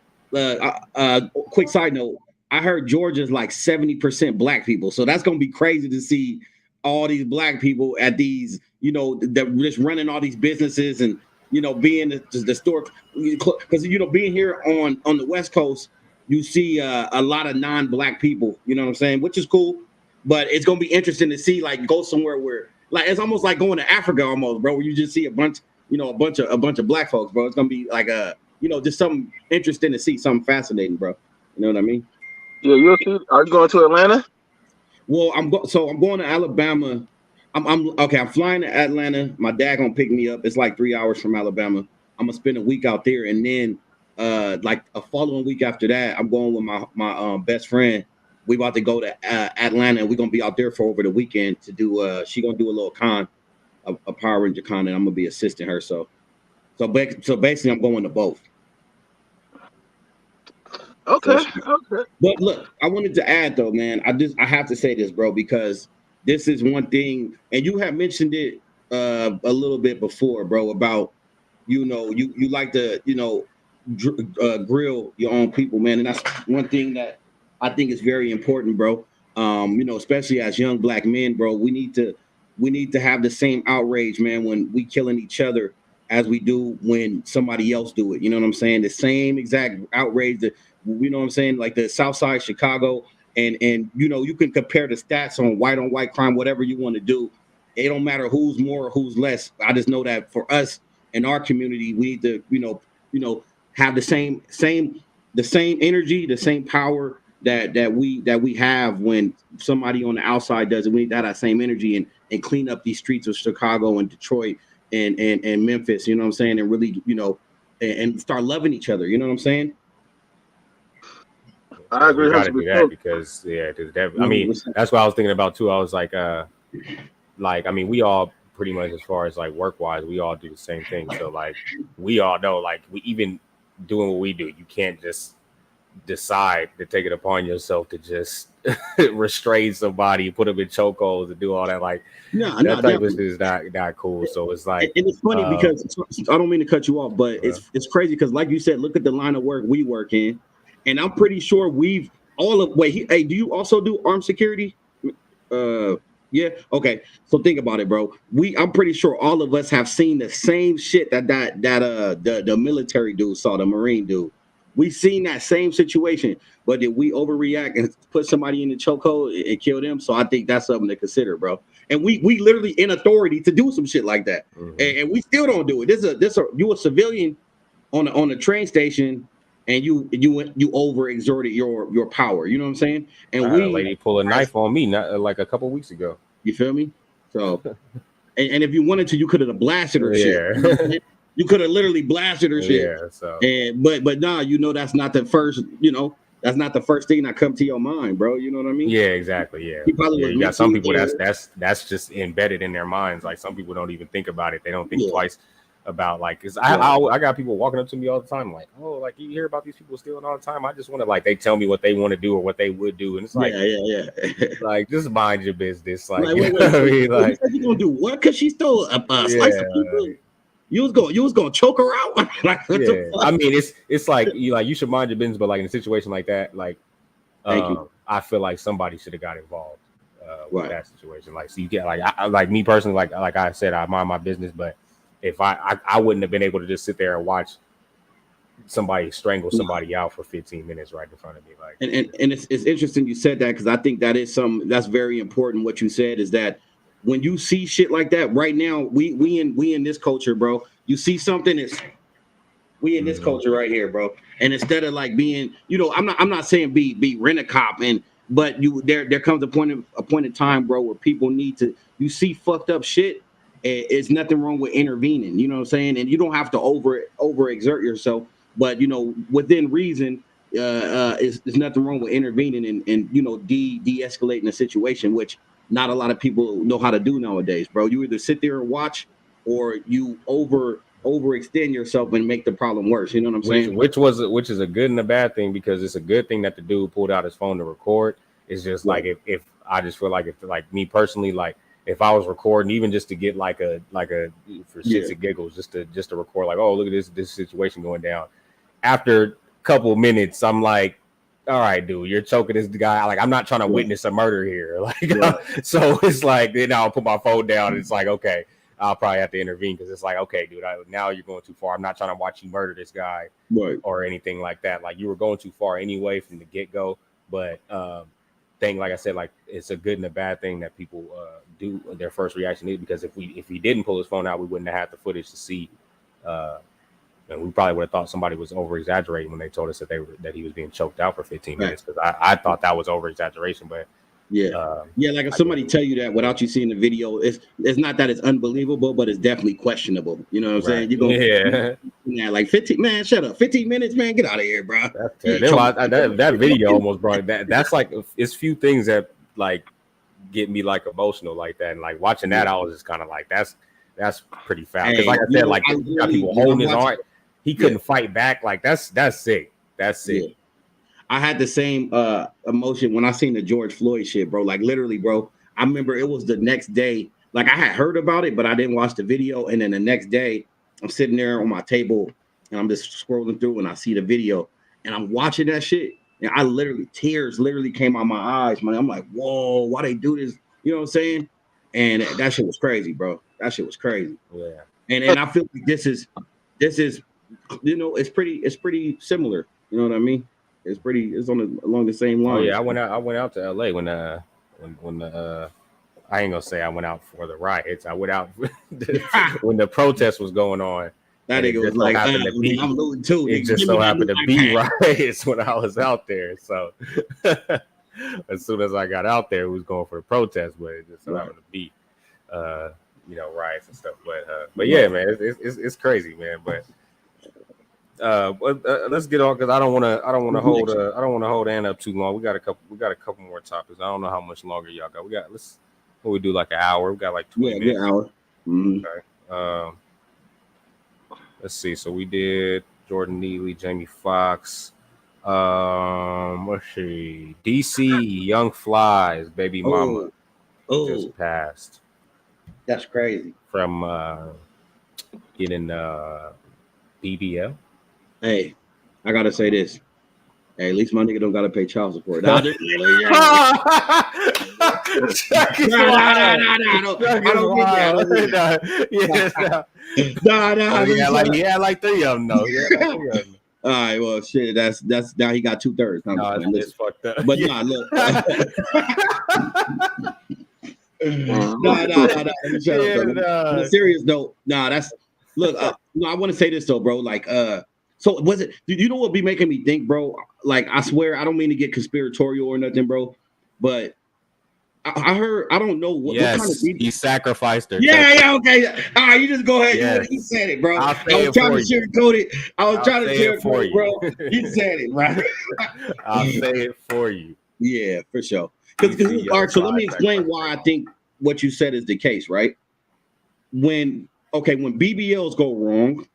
quick side note. I heard Georgia's like 70% black people, so that's gonna be crazy to see all these black people at these, you know, that just running all these businesses and, you know, being the store, because, you know, being here on the West Coast, you see a lot of non-black people, you know what I'm saying, which is cool, but it's gonna be interesting to see, like, go somewhere where, like, it's almost like going to Africa almost, bro, where you just see a bunch of black folks, bro. It's gonna be like you know, just something interesting to see, something fascinating, bro. You know what I mean? Yeah, you'll see. Are you going to Atlanta? Well, I'm going to Alabama. I'm flying to Atlanta. My dad gonna pick me up. It's like 3 hours from Alabama. I'm gonna spend a week out there, and then like a following week after that, I'm going with my best friend. We about to go to Atlanta, and we're gonna be out there for over the weekend to do. She gonna do a little con, a Power Ranger con, and I'm gonna be assisting her. So basically, I'm going to both. Okay. But look, I wanted to add though, man. I have to say this, bro, because this is one thing, and you have mentioned it a little bit before, bro, about, you know, you like to, you know, grill your own people, man, and that's one thing that I think is very important, bro. You know, especially as young black men, bro, we need to have the same outrage, man, when we killing each other as we do when somebody else do it. You know what I'm saying? The same exact outrage that, you know what I'm saying? Like the South Side Chicago, and you know, you can compare the stats on white crime, whatever you want to do. It don't matter who's more or who's less. I just know that for us in our community, we need to, you know, have the same energy, the same power that we have when somebody on the outside does it. We need to have that same energy and clean up these streets of Chicago and Detroit and Memphis, you know what I'm saying? And really, you know, and start loving each other, you know what I'm saying? I agree. We got to do that because I mean, that's what I was thinking about too. I was like, I mean, we all pretty much, as far as like work wise, we all do the same thing. So like, we all know, like, we even doing what we do, you can't just decide to take it upon yourself to just restrain somebody, put them in chokeholds, and do all that. Like, that type of shit is not cool. So it's like, and it's funny because I don't mean to cut you off, but it's crazy because, like you said, look at the line of work we work in. And I'm pretty sure hey, do you also do armed security? Yeah. Okay. So think about it, bro. I'm pretty sure all of us have seen the same shit that the military dude saw, the Marine dude. We've seen that same situation, but did we overreact and put somebody in the chokehold and kill them? So I think that's something to consider, bro. And we literally in authority to do some shit like that, and we still don't do it. You a civilian on a train station, and you overexerted your power. You know what I'm saying? And I had a lady pull a knife on me not like a couple weeks ago. You feel me? So, and if you wanted to, you could have blasted her shit. You could have literally blasted her shit. Yeah. So, but nah, you know, that's not the first. You know, that's not the first thing that come to your mind, bro. You know what I mean? Yeah, exactly. Yeah. You got some people that's just embedded in their minds. Like, some people don't even think about it. They don't think twice about, like, cause I got people walking up to me all the time, like, oh, like, you hear about these people stealing all the time. I just want to, like, they tell me what they want to do or what they would do, and it's like, like, just mind your business. Like, wait, I mean, like, you gonna do what? Cause she stole a slice of people. You was gonna choke her out. Like, I mean, it's like you should mind your business, but like in a situation like that, like, I feel like somebody should have got involved with that situation. Like, so you get like me personally, like I said, I mind my business, but if I wouldn't have been able to just sit there and watch somebody strangle somebody out for 15 minutes right in front of me. Like, and it's interesting you said that, because I think that is that's very important. What you said is that when you see shit like that right now, we in this culture, bro. You see something, we in this culture right here, bro. And instead of like being, I'm not saying be rent a cop, but there comes a point in time, bro, where people need to, you see fucked up shit. It's nothing wrong with intervening, you know what I'm saying? And you don't have to over exert yourself, but within reason, is nothing wrong with intervening and de-escalating the situation, which not a lot of people know how to do nowadays, bro. You either sit there and watch, or you overextend yourself and make the problem worse. You know what I'm saying? Which is a good and a bad thing, because it's a good thing that the dude pulled out his phone to record. It's just like, if I just feel like, if like me personally, like if I was recording, even just to get like a for shits and giggles, just to record, like, oh, look at this situation going down. After a couple of minutes, I'm like, all right, dude, you're choking this guy. Like, I'm not trying to witness a murder here. Like, so it's like, then I'll put my phone down. And it's like, okay, I'll probably have to intervene, because it's like, okay, dude, now you're going too far. I'm not trying to watch you murder this guy or anything like that. Like, you were going too far anyway from the get-go. But like I said, like, it's a good and a bad thing that people do. Their first reaction is, because if he didn't pull his phone out, we wouldn't have had the footage to see. And we probably would have thought somebody was over exaggerating when they told us that he was being choked out for 15 minutes, because I thought that was over exaggeration. But like if somebody tell you that without you seeing the video, it's not that it's unbelievable, but it's definitely questionable. You know what I'm saying? You're gonna like 15, man, shut up. 15 minutes, man, get out of here, bro. That video almost brought it back. That's like, it's few things that like get me like emotional like that, and like watching that, I was just kind of like, that's pretty foul. Because like I said, like, you got people holding his arm, he couldn't fight back. Like, that's sick. That's sick. Yeah. I had the same emotion when I seen the George Floyd shit, bro. Like, literally, bro. I remember it was the next day. Like, I had heard about it, but I didn't watch the video. And then the next day, I'm sitting there on my table and I'm just scrolling through, and I see the video and I'm watching that shit. And tears came out my eyes, man. I'm like, whoa, why they do this? You know what I'm saying? And that shit was crazy, bro. That shit was crazy. Yeah. And I feel like this is, it's pretty similar. You know what I mean? It's along the same line. Oh yeah, I went out to LA when I ain't gonna say I went out for the riots. I went out when the protest was going on. That nigga was like, I'm losing too. It just so happened to be riots when I was out there. So as soon as I got out there, we was going for the protest, but it just so happened to be riots and stuff. But yeah, man, it's crazy, man. But let's get on, because I don't want to hold Ann up too long. We got a couple more topics. I don't know how much longer y'all got. We do like an hour. We got like 20 minutes. An hour. Mm-hmm. Okay. Let's see. So we did Jordan Neely, Jamie Foxx. Let's see. DC Young Fly's baby mama just passed. That's crazy. From getting BBL. Hey, I gotta say this. Hey, at least my nigga don't gotta pay child support. He had like 3 of them though. All right, well, shit. That's now he got 2/3. It's fucked up. But nah, look. On a serious note, that's look. I want to say this though, bro. Like, so was it? You know what be making me think, bro? Like, I swear, I don't mean to get conspiratorial or nothing, bro, but I heard, I don't know what kind of he sacrificed her. Yeah, okay. All right, you just go ahead. Yes. You said it, bro. I was trying to sugarcoat it. Bro. You said it, right? I'll say it for you. Yeah, for sure. All right, so let me explain why I think what you said is the case, right? When BBLs go wrong,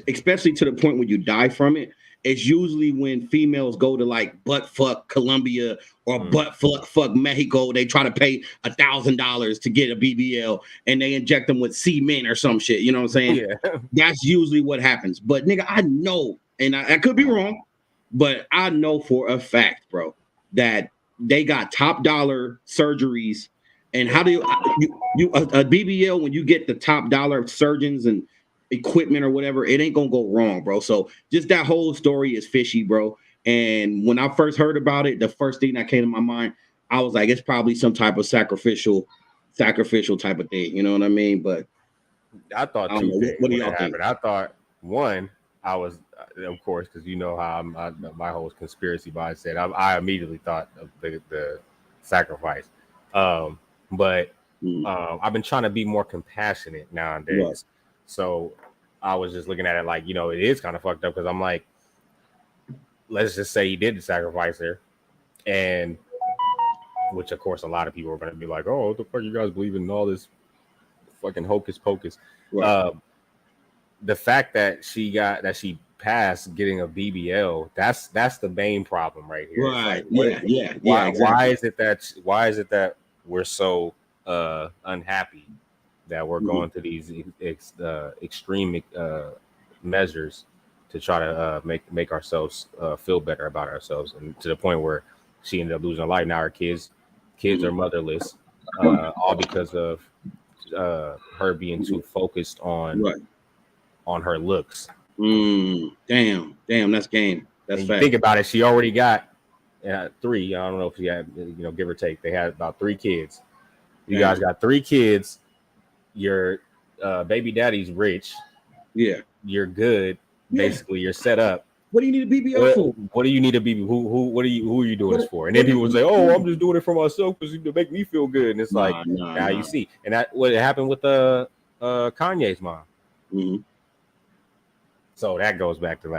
especially to the point where you die from it, it's usually when females go to like butt fuck Colombia or butt fuck Mexico. They try to pay $1,000 to get a BBL and they inject them with cement or some shit. You know what I'm saying? Yeah. That's usually what happens. But nigga, I know, and I could be wrong, but I know for a fact, bro, that they got top dollar surgeries And how do you a BBL, when you get the top dollar surgeons and equipment or whatever, it ain't gonna go wrong, bro. So just that whole story is fishy, bro. And when I first heard about it, the first thing that came to my mind, I was like, it's probably some type of sacrificial type of thing. You know what I mean? But I thought I don't two know. things What do when y'all it think? happened. I thought one, I was, of course, because you know how my whole conspiracy mindset. I immediately thought of the sacrifice, but I've been trying to be more compassionate nowadays. Right. So I was just looking at it like, it is kind of fucked up, because I'm like, let's just say he did sacrifice her, and which of course a lot of people are going to be like, oh, what the fuck you guys believe in all this fucking hocus pocus. Right. The fact that she passed getting a BBL, that's the main problem right here. Right. Like, Exactly. Why is it that we're so unhappy that we're going to these extreme measures to try to make ourselves feel better about ourselves, and to the point where she ended up losing her life. Now her kids are motherless, all because of her being too focused on her looks. Damn, that's game. That's and fact. You think about it, she already got 3. I don't know if she had, give or take, they had about 3 kids. You guys got 3 kids. Your baby daddy's rich. Yeah, you're good. Basically, you're set up. What do you need a BBL for? What do you need a BBL? Who are you doing this for? And then people would say, "Oh, I'm just doing it for myself because to make me feel good." And it's now you see, and that what happened with Kanye's mom. Mm-hmm. So that goes back to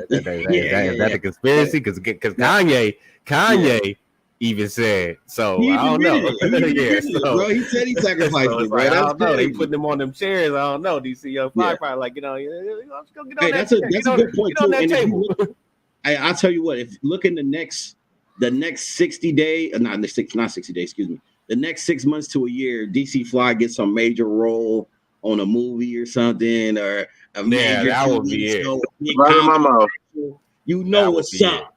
that's a conspiracy because Kanye even said so. I don't know. Bro, he said he sacrificed it, bro. I don't know. They putting them on them chairs. I don't know. DC Fly probably like, let's go get on that's a good point too. And I'll tell you what, if look in the next 60 days, not 60 days, excuse me, the next 6 months to a year, DC Fly gets some major role on a movie or something, or a major that would be it. Right in my mouth. You know what's up.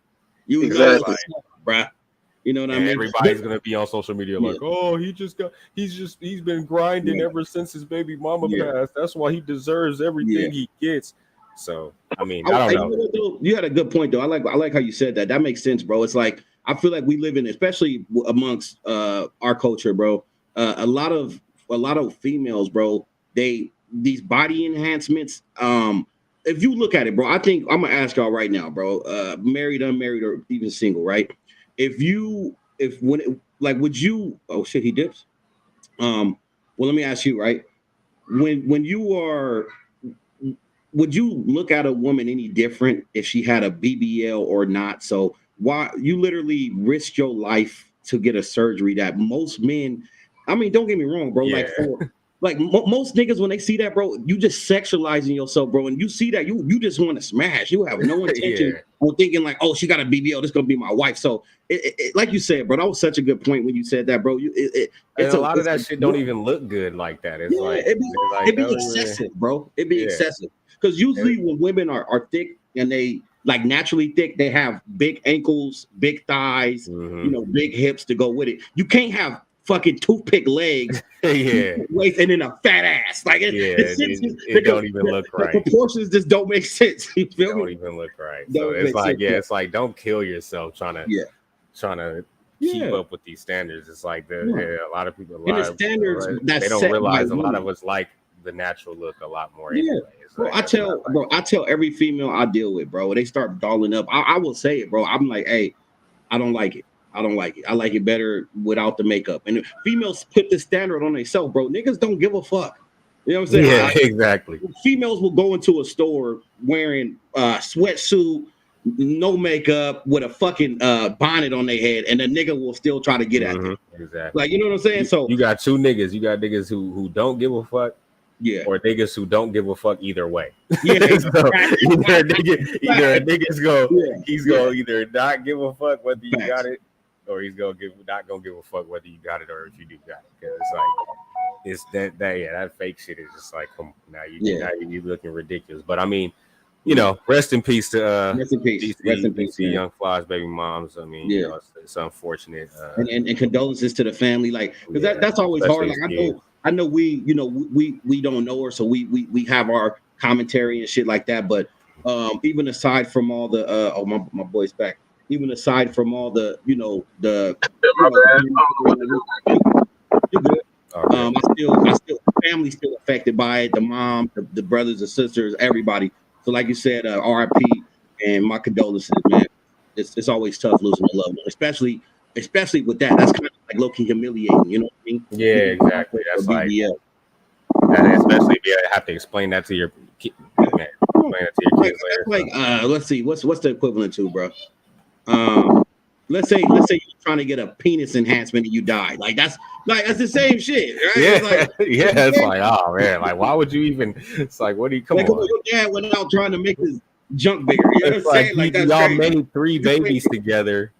You know what's up, bruh. You know what I mean? Everybody's gonna be on social media like, oh, he's been grinding ever since his baby mama passed. That's why he deserves everything he gets. So I mean, I don't know. You had a good point though. I like how you said that. That makes sense, bro. It's like I feel like we live in, especially amongst our culture, bro. A lot of females, bro. These body enhancements. If you look at it, bro, I think I'm gonna ask y'all right now, bro. Married, unmarried, or even single, right? Would you? Oh shit, he dips. Well, let me ask you, right? When you are, would you look at a woman any different if she had a BBL or not? So why you literally risk your life to get a surgery that most men? I mean, don't get me wrong, bro. Most niggas, when they see that, bro, you just sexualizing yourself, bro. And you see that, you just want to smash. You have no intention on thinking like, oh, she got a BBL, this gonna be my wife. So, like you said, bro, that was such a good point when you said that, bro. It's a lot of that shit don't even look good like that. It's it'd be excessive, bro. It'd be excessive because usually when women are thick and they like naturally thick, they have big ankles, big thighs, big hips to go with it. You can't have fucking toothpick legs, waist, and then a fat ass. Like it don't even look right. The proportions just don't make sense. You feel me? Don't even look right. So it's like don't kill yourself trying to keep up with these standards. It's like a lot of people, standards they don't realize a lot of us like the natural look a lot more. Anyway. Bro, I tell every female I deal with, bro, they start dolling up. I will say it, bro. I'm like, hey, I don't like it. I like it better without the makeup. And if females put the standard on themselves, bro, niggas don't give a fuck. You know what I'm saying? Yeah, exactly. Females will go into a store wearing a sweatsuit, no makeup, with a fucking bonnet on their head, and the nigga will still try to get at them. Exactly. Like, you know what I'm saying? So you got two niggas. You got niggas who don't give a fuck. Yeah. Or niggas who don't give a fuck either way. Yeah. So either a nigga's he's gonna either not give a fuck whether you got it, or he's not gonna give a fuck whether you got it or if you do got it. Because it's like that fake shit is just like, come on, now you looking ridiculous. But I mean, you know, rest in peace to Rest in peace. Rest in peace, DC man. Young Fly's baby moms. I mean, you know, it's unfortunate. And condolences to the family, like, because Yeah, that's always hard. especially Like, his kids. I know we, you know, we don't know her, so we have our commentary and shit like that. But even aside from all the oh, my boy's back. Even aside from all the, you know, the, you know, you're good. Okay. I still, family still affected by it. The mom, the brothers and sisters, everybody. So, like you said, RIP and my condolences, man. It's always tough losing a loved one, especially with that. That's kind of like low key humiliating. You know what I mean? Yeah, exactly. That's like, BBL. especially if you have to explain that to your kid, man. Explain that to your kids later. That's like, let's see, what's the equivalent to, bro? Let's say you're trying to get a penis enhancement and you die. Like that's the same shit, right? Yeah, It's like, it's like, oh man, like why would you even? It's like, what do you come like, on? your dad went out trying to make his junk bigger. You know It's what I'm like saying? Like that's y'all crazy. made 3 babies together.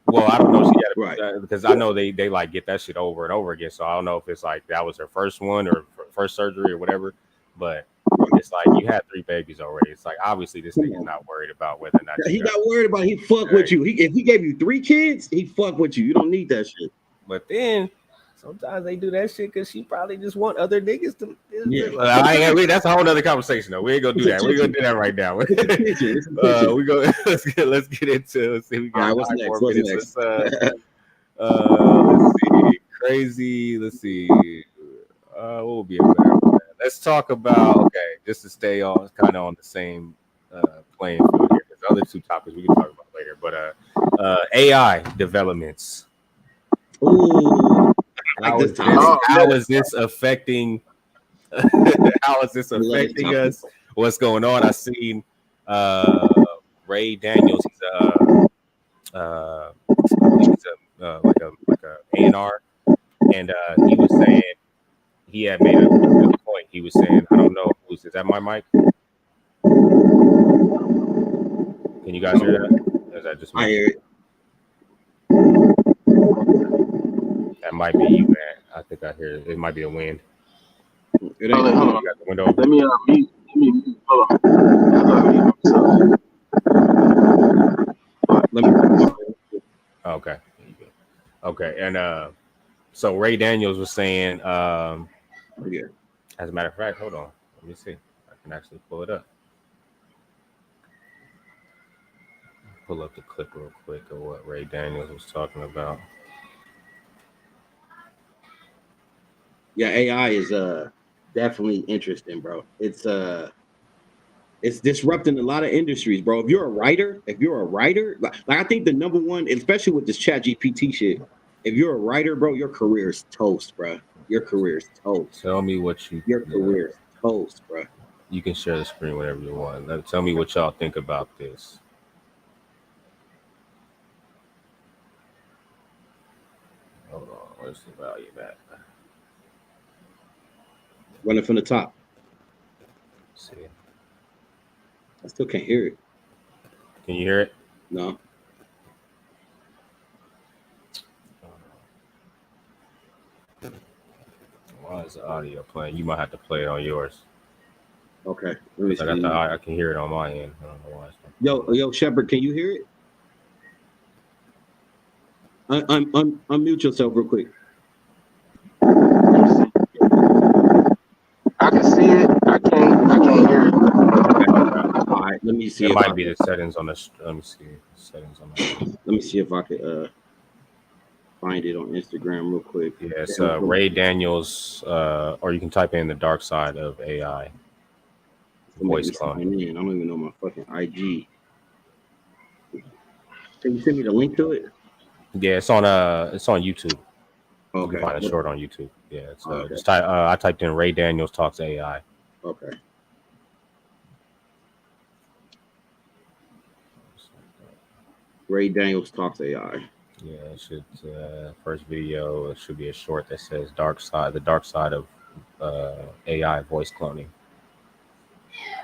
Well, I don't know. She had Right. because I know they like get that shit over and over again. So I don't know if it's like that was her first one or first surgery or whatever. But it's like you had 3 babies already. It's like obviously this nigga's not worried about whether or not He got worried about he fuck with you. If he gave you 3 kids, he fuck with you. You don't need that shit. But then sometimes they do that shit because she probably just want other niggas to. Yeah. That's a whole other conversation though. We ain't gonna do that. We're gonna do that right now. We go. Let's get into. Let's see. We got what's next? more What's minutes. next? Let's see. Crazy. Let's see. What will be a better one? Let's talk about. Okay, just to stay on kind of on the same playing field here. There's other 2 topics we can talk about later, but AI developments. Ooh, how is this affecting? How is this affecting us? What's going on? I seen Ray Daniels. He's like a A&R, and he was saying he had made a good point. He was saying, I don't know is that my mic? Can you guys hear that? Or is that just me? I hear it. That might be you, man. I think I hear it. It might be the wind. Hold on. Got the window open. Let me hold on. Okay. Okay. And so Ray Daniels was saying, as a matter of fact, hold on. Let me see. I can actually pull it up. Pull up the clip real quick of what Ray Daniels was talking about. Yeah, AI is definitely interesting, bro. It's disrupting a lot of industries, bro. If you're a writer, like I think the number one, especially with this Chat GPT shit, if you're a writer, bro, your career is toast, bro. Your career is toast. Tell me what your career is toast, bro. You can share the screen whenever you want. Tell me what y'all think about this. Hold on, where's the value at? Running from the top. Let's see. I still can't hear it. Can you hear it? No. Why is the audio playing? You might have to play it on yours. Okay. I can hear it on my end. I don't know why. Yo, Shepard, can you hear it? Unmute yourself real quick. I can see it. I can't hear it. All right, let me see. It might be the settings on the. Let me see settings on the. Let me see if I could find it on Instagram real quick. Yeah, it's Ray Daniels, or you can type in the dark side of AI. Voice cloning. I don't even know my fucking IG. Can you send me the link to it? Yeah, it's on YouTube. Okay. You can find it short on YouTube. Yeah, it's just type. I typed in Ray Daniels talks AI. Okay. Ray Daniels talks AI. Yeah, it should first video. It should be a short that says the dark side of AI voice cloning.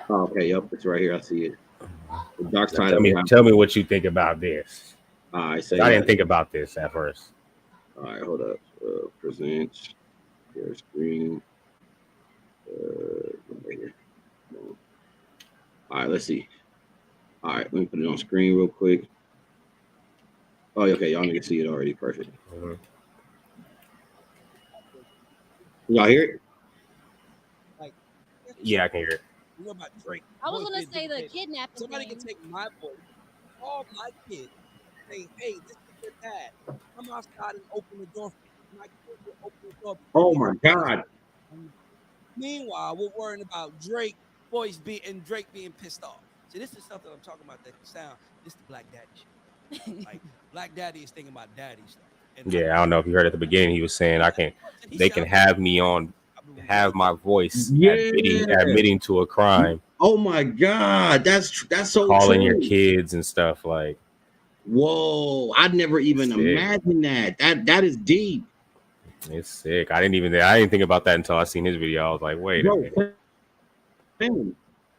Oh, okay, yep, it's right here. I see it. The dark side Tell me what you think about this. I didn't think about this at first. All right, hold up. Present your screen. Right here. All right, let's see. All right, let me put it on screen real quick. Oh, okay, y'all niggas see it already. Perfect. Mhm. Y'all hear it? Like, Yeah, I can hear it. you know about Drake. I was Boys gonna being say the duplicated. kidnapping Somebody thing. can take my voice, call my kid, say, "Hey, this is your dad. Come outside and open the door." My kid will open the door. Oh my God. Meanwhile, we're worrying about Drake and Drake being pissed off. See, this is something I'm talking about that can sound. This the black daddy shit. Like black daddy is thinking about daddy stuff. And Yeah, I don't know if you heard at the beginning. He was saying they can have me on, have my voice Yeah. admitting to a crime, Oh my God. That's so calling true. your kids and stuff. Like, whoa, I'd never even Sick. imagined that. That is deep. it's sick. I didn't think about that until I seen his video. I was like, wait a minute. Bro,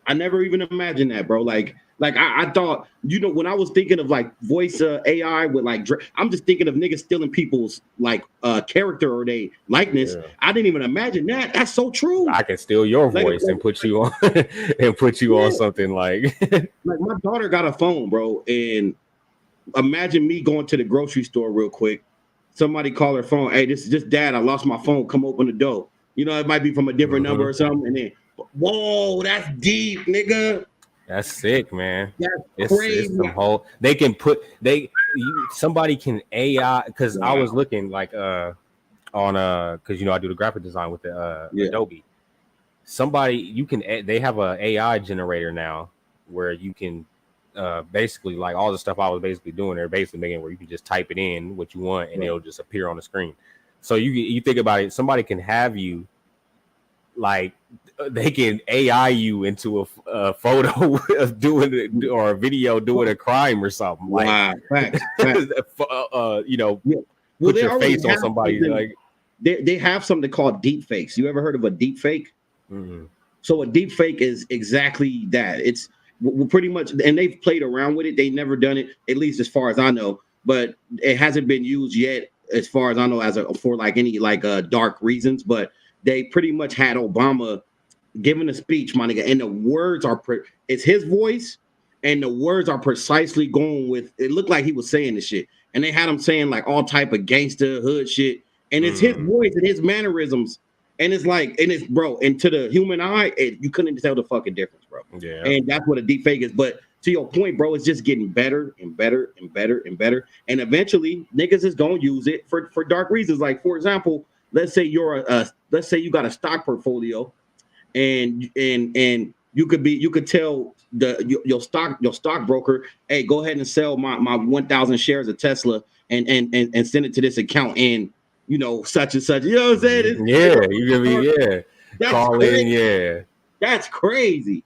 I never even imagined that, bro. Like I thought, when I was thinking of like voice AI with like, I'm just thinking of niggas stealing people's like character or they likeness. Yeah. I didn't even imagine that. That's so true. I can steal your voice and put you on and put you on something like like my daughter got a phone, bro, and imagine me going to the grocery store real quick. Somebody call her phone. Hey, this is just dad. I lost my phone. Come open the door. It might be from a different number or something. And then, whoa, that's deep, nigga. That's sick, man. That's crazy. It's some whole. They can somebody can AI because I was looking like on because I do the graphic design with the Adobe. They have a AI generator now where you can basically like all the stuff I was basically doing. They're basically making where you can just type it in what you want and it'll just appear on the screen. So you think about it, somebody can have you like they can AI you into a photo of doing it or a video doing a crime or something. Wow, like facts. Put your face on somebody. Like they have something called deep fakes. You ever heard of a deep fake? Mm-hmm. So a deep fake is exactly that. It's pretty much, and they've played around with it. They've never done it, at least as far as I know, but it hasn't been used yet, as far as I know, for like any like dark reasons. But they pretty much had Obama giving a speech, my nigga, and the words are it's his voice, and the words are precisely going with. It looked like he was saying this shit, and they had him saying like all type of gangster hood shit, and it's his voice and his mannerisms. And it's like, bro, and to the human eye, you couldn't tell the fucking difference, bro. Yeah. And that's what a deep fake is. But to your point, bro, it's just getting better and better and better and better. And eventually, niggas is gonna use it for dark reasons. Like, for example, let's say let's say you got a stock portfolio, and you could tell your stockbroker, hey, go ahead and sell my 1,000 shares of Tesla and send it to this account and such and such. You know what I'm saying? You can be That's call crazy. in, That's crazy.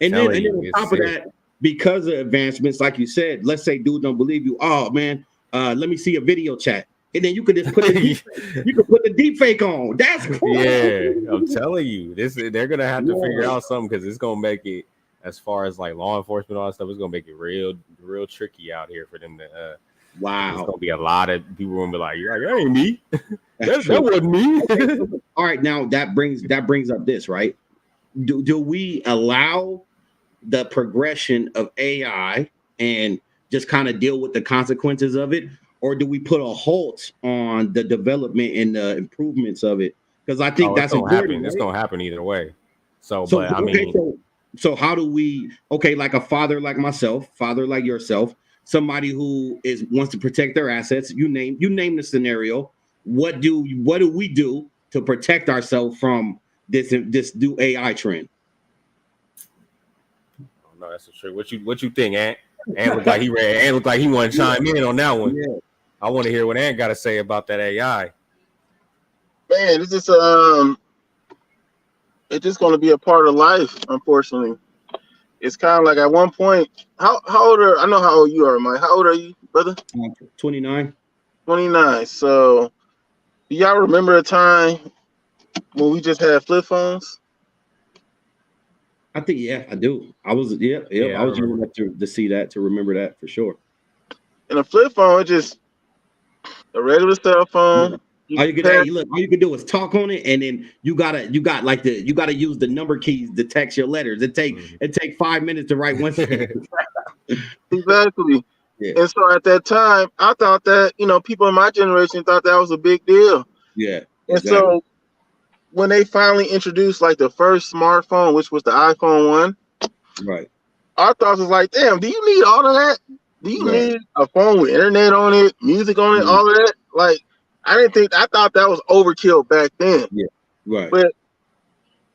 And then on top of that, because of advancements, like you said, let's say dude don't believe you. Oh man, let me see a video chat. And then you could just put the deep fake on. That's cool. Yeah, I'm telling you, they're gonna have to figure out something because it's gonna make it, as far as like law enforcement and all that stuff, it's gonna make it real tricky out here for them to wow. There's gonna be a lot of people gonna be like, that ain't me. that wasn't me. Okay. All right, now that brings up this, right? Do we allow the progression of AI and just kind of deal with the consequences of it, or do we put a halt on the development and the improvements of it? Because I think that's important. Happen. Right? It's gonna happen either way. So how do we? Okay, like a father like myself, father like yourself, somebody who wants to protect their assets. You name the scenario. What do we do to protect ourselves from this new AI trend? No, that's a trick. What you think, Ant? Ant looked like he read. Ant looked like he wanted to chime in on that one. Yeah. I want to hear what Ant got to say about that AI. Man, it's just going to be a part of life, unfortunately. It's kind of like at one point. How old I know how old you are, Mike. How old are you, brother? 29. 29. So, do y'all remember a time when we just had flip phones? I think I do. I was I was young enough to see that, to remember that for sure. And a flip phone, just a regular cell phone. All you can do is talk on it, and then you gotta use the number keys to text your letters. It take 5 minutes to write one sentence. Exactly. Yeah. And so at that time, I thought that, people in my generation thought that was a big deal. Yeah. And so when they finally introduced like the first smartphone, which was the iPhone 1, right, our thoughts was like, damn, do you need all of that? Do you need a phone with internet on it, music on it, all of that? Like, I thought that was overkill back then. Yeah. Right. But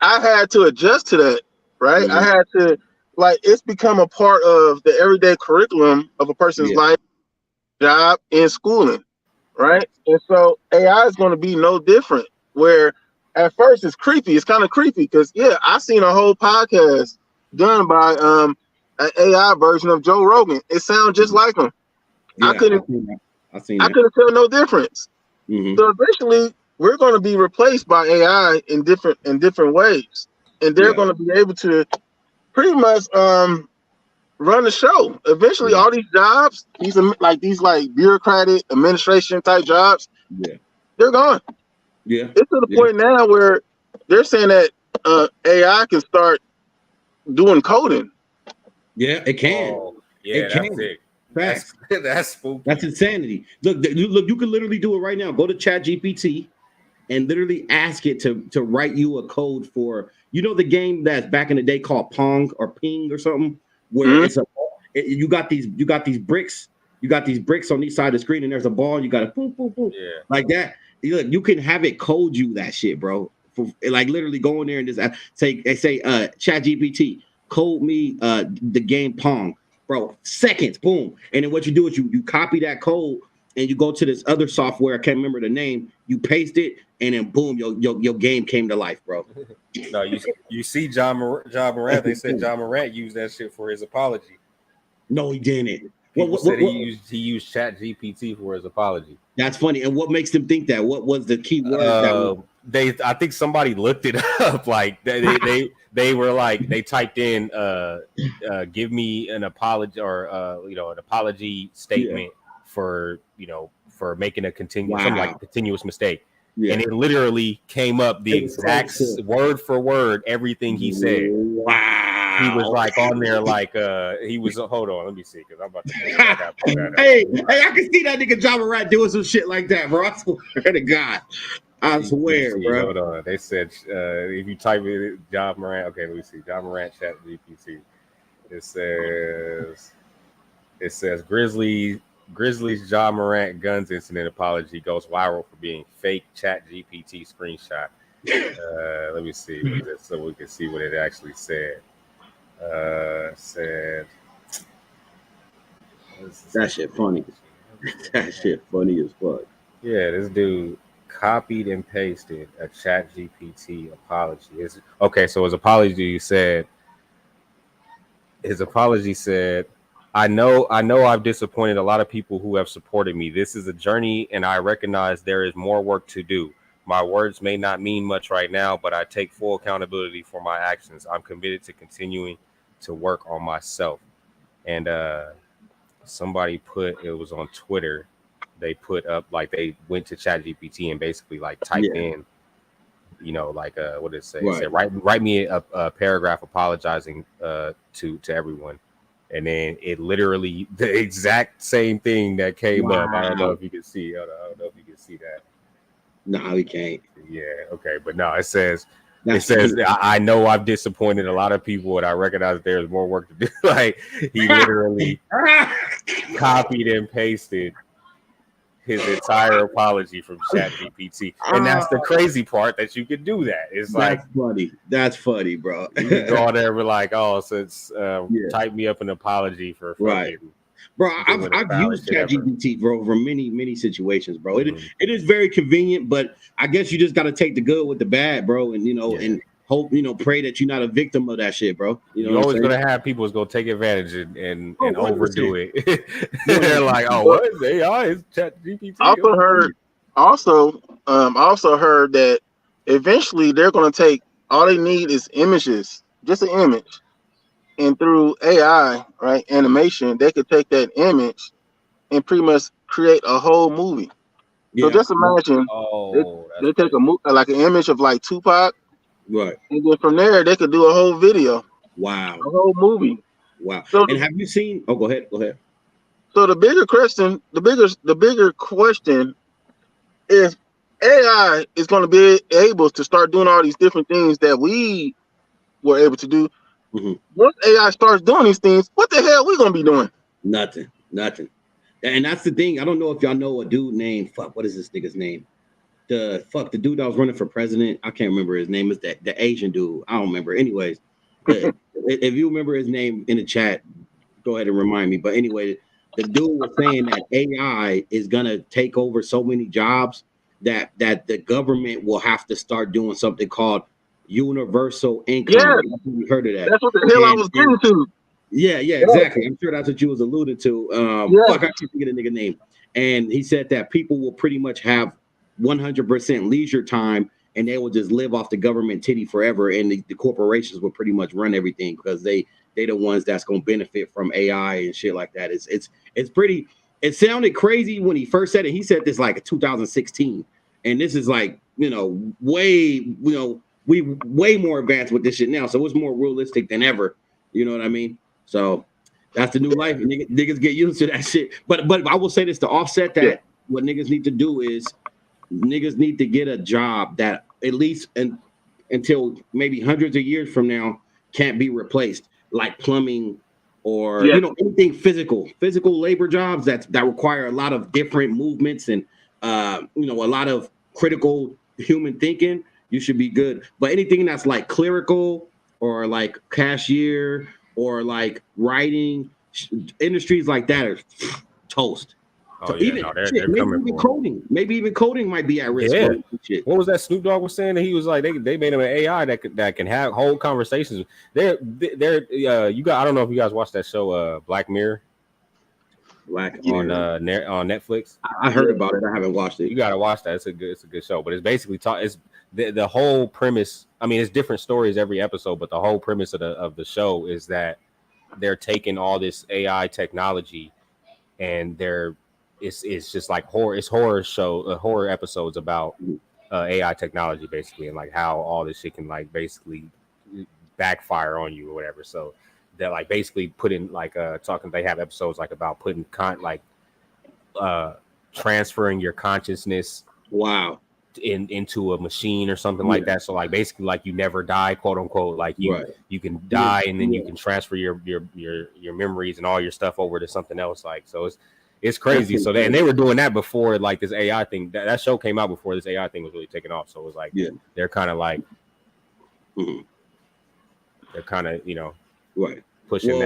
I had to adjust to that, right? I had to, it's become a part of the everyday curriculum of a person's life, job, and schooling, right? And so AI is going to be no different, where at first it's creepy. It's kind of creepy because, I seen a whole podcast done by an AI version of Joe Rogan. It sounds just like him. Yeah, I couldn't tell no difference. So eventually we're going to be replaced by AI in different ways, and they're going to be able to pretty much run the show. Eventually, all these jobs, these bureaucratic administration type jobs, they're gone. Yeah, it's to the point now where they're saying that AI can start doing coding. Yeah, it can. Oh, yeah, that's it. That's spooky. That's insanity. Look, you can literally do it right now. Go to ChatGPT and literally ask it to write you a code for, the game that's back in the day called Pong or Ping or something, where you got these bricks, on each side of the screen, and there's a ball, and you got to boom, boom, boom, like that. Look, you can have it code you that shit, bro. For, literally go in there and just say ChatGPT, code me the game Pong. Bro, seconds, boom. And then what you do is you copy that code and you go to this other software, I can't remember the name, you paste it, and then boom, your game came to life, bro. No, you see John Morant, they said John Morant used that shit for his apology. No, he didn't. People said he used ChatGPT for his apology. That's funny. And what makes them think that? What was the key word? I think somebody looked it up. Like they were like, they typed in give me an apology or an apology statement for making a continuous mistake. Yeah. And it literally came up the exact word for word everything he said. Wow. He was like on there he was hold on, let me see, because I'm about to hey, I can see that nigga John Morant doing some shit like that, bro. I swear to God. I swear, bro. Hold on. They said if you type in John Morant, okay, let me see. John Morant chat GPT. It says Grizzlies John Morant guns incident apology goes viral for being fake chat GPT screenshot. Let me see so we can see what it actually said. That shit funny. That shit funny as fuck. Yeah, this dude copied and pasted a chat GPT apology. So his apology said, I know I've disappointed a lot of people who have supported me. This is a journey and I recognize there is more work to do. My words may not mean much right now, but I take full accountability for my actions. I'm committed to continuing to work on myself. And somebody it was on Twitter. They put up they went to ChatGPT and basically typed in, what did it say? Right. It said, write me a paragraph apologizing to everyone. And then it literally the exact same thing that came up. I don't know if you can see. I don't know if you can see that. No, we can't. Yeah, okay, but no, it says I know I've disappointed a lot of people, and I recognize there's more work to do. He literally copied and pasted his entire apology from ChatGPT, and that's the crazy part that you can do that. It's funny. That's funny, bro. You can go on there and be like, type me up an apology for fucking. Bro, I've used ChatGPT, bro, for many situations, bro. It is very convenient, but I guess you just got to take the good with the bad, bro, and and hope pray that you're not a victim of that shit, bro. You're always gonna have people who's gonna take advantage and overdo it. They're like, oh, what is AI? It's ChatGPT. I also heard that eventually they're gonna take all they need is images, just an image. And through AI, right, animation, they could take that image and pretty much create a whole movie. So just imagine they take like an image of like Tupac, right, and then from there they could do a whole video. Wow, a whole movie. Wow. So and have you seen? Oh, go ahead. So the bigger question is AI is going to be able to start doing all these different things that we were able to do. Mm-hmm. Once AI starts doing these things, what the hell are we going to be doing? Nothing. And that's the thing. I don't know if y'all know a dude named what is this nigga's name? The dude that was running for president. I can't remember his name. Is that the Asian dude? I don't remember. Anyways, if you remember his name in the chat, go ahead and remind me. But anyway, the dude was saying that AI is gonna take over so many jobs that the government will have to start doing something called universal income. Yeah, you heard of that? That's what the hell I was getting to. Yeah, exactly. I'm sure that's what you was alluding to. I can't think of the nigga name. And he said that people will pretty much have 100% leisure time, and they will just live off the government titty forever. And the corporations will pretty much run everything because they the ones that's gonna benefit from AI and shit like that. It's pretty. It sounded crazy when he first said it. He said this like 2016, and this is like way we way more advanced with this shit now. So it's more realistic than ever. You know what I mean? So that's the new life. Niggas get used to that shit. But I will say this to offset that. Yeah. What niggas need to do is niggas need to get a job that at least until maybe hundreds of years from now can't be replaced, like plumbing or anything physical labor jobs that require a lot of different movements and a lot of critical human thinking. You should be good. But anything that's like clerical or like cashier or like writing industries like that are toast. Oh, so yeah, maybe even coding might be at risk. Yeah. What was that Snoop Dogg was saying that he was like they made him an AI that can have whole conversations. They're you got, I don't know if you guys watched that show Black Mirror. On Netflix. I heard about it. I haven't watched it. You gotta watch that. It's a good show. But it's basically it's the whole premise. I mean, it's different stories every episode, but the whole premise of the show is that they're taking all this AI technology and it's just like horror. It's horror episodes about AI technology basically, and like how all this shit can like basically backfire on you or whatever. So that like basically put in like talking. They have episodes like about putting transferring your consciousness. Wow. Into a machine or something like that. So like basically like you never die, quote unquote. Like you can die and then you can transfer your memories and all your stuff over to something else. Like so it's crazy. So they were doing that before like this AI thing. That show came out before this AI thing was really taking off. So it was like they're kind of like they're kind of pushing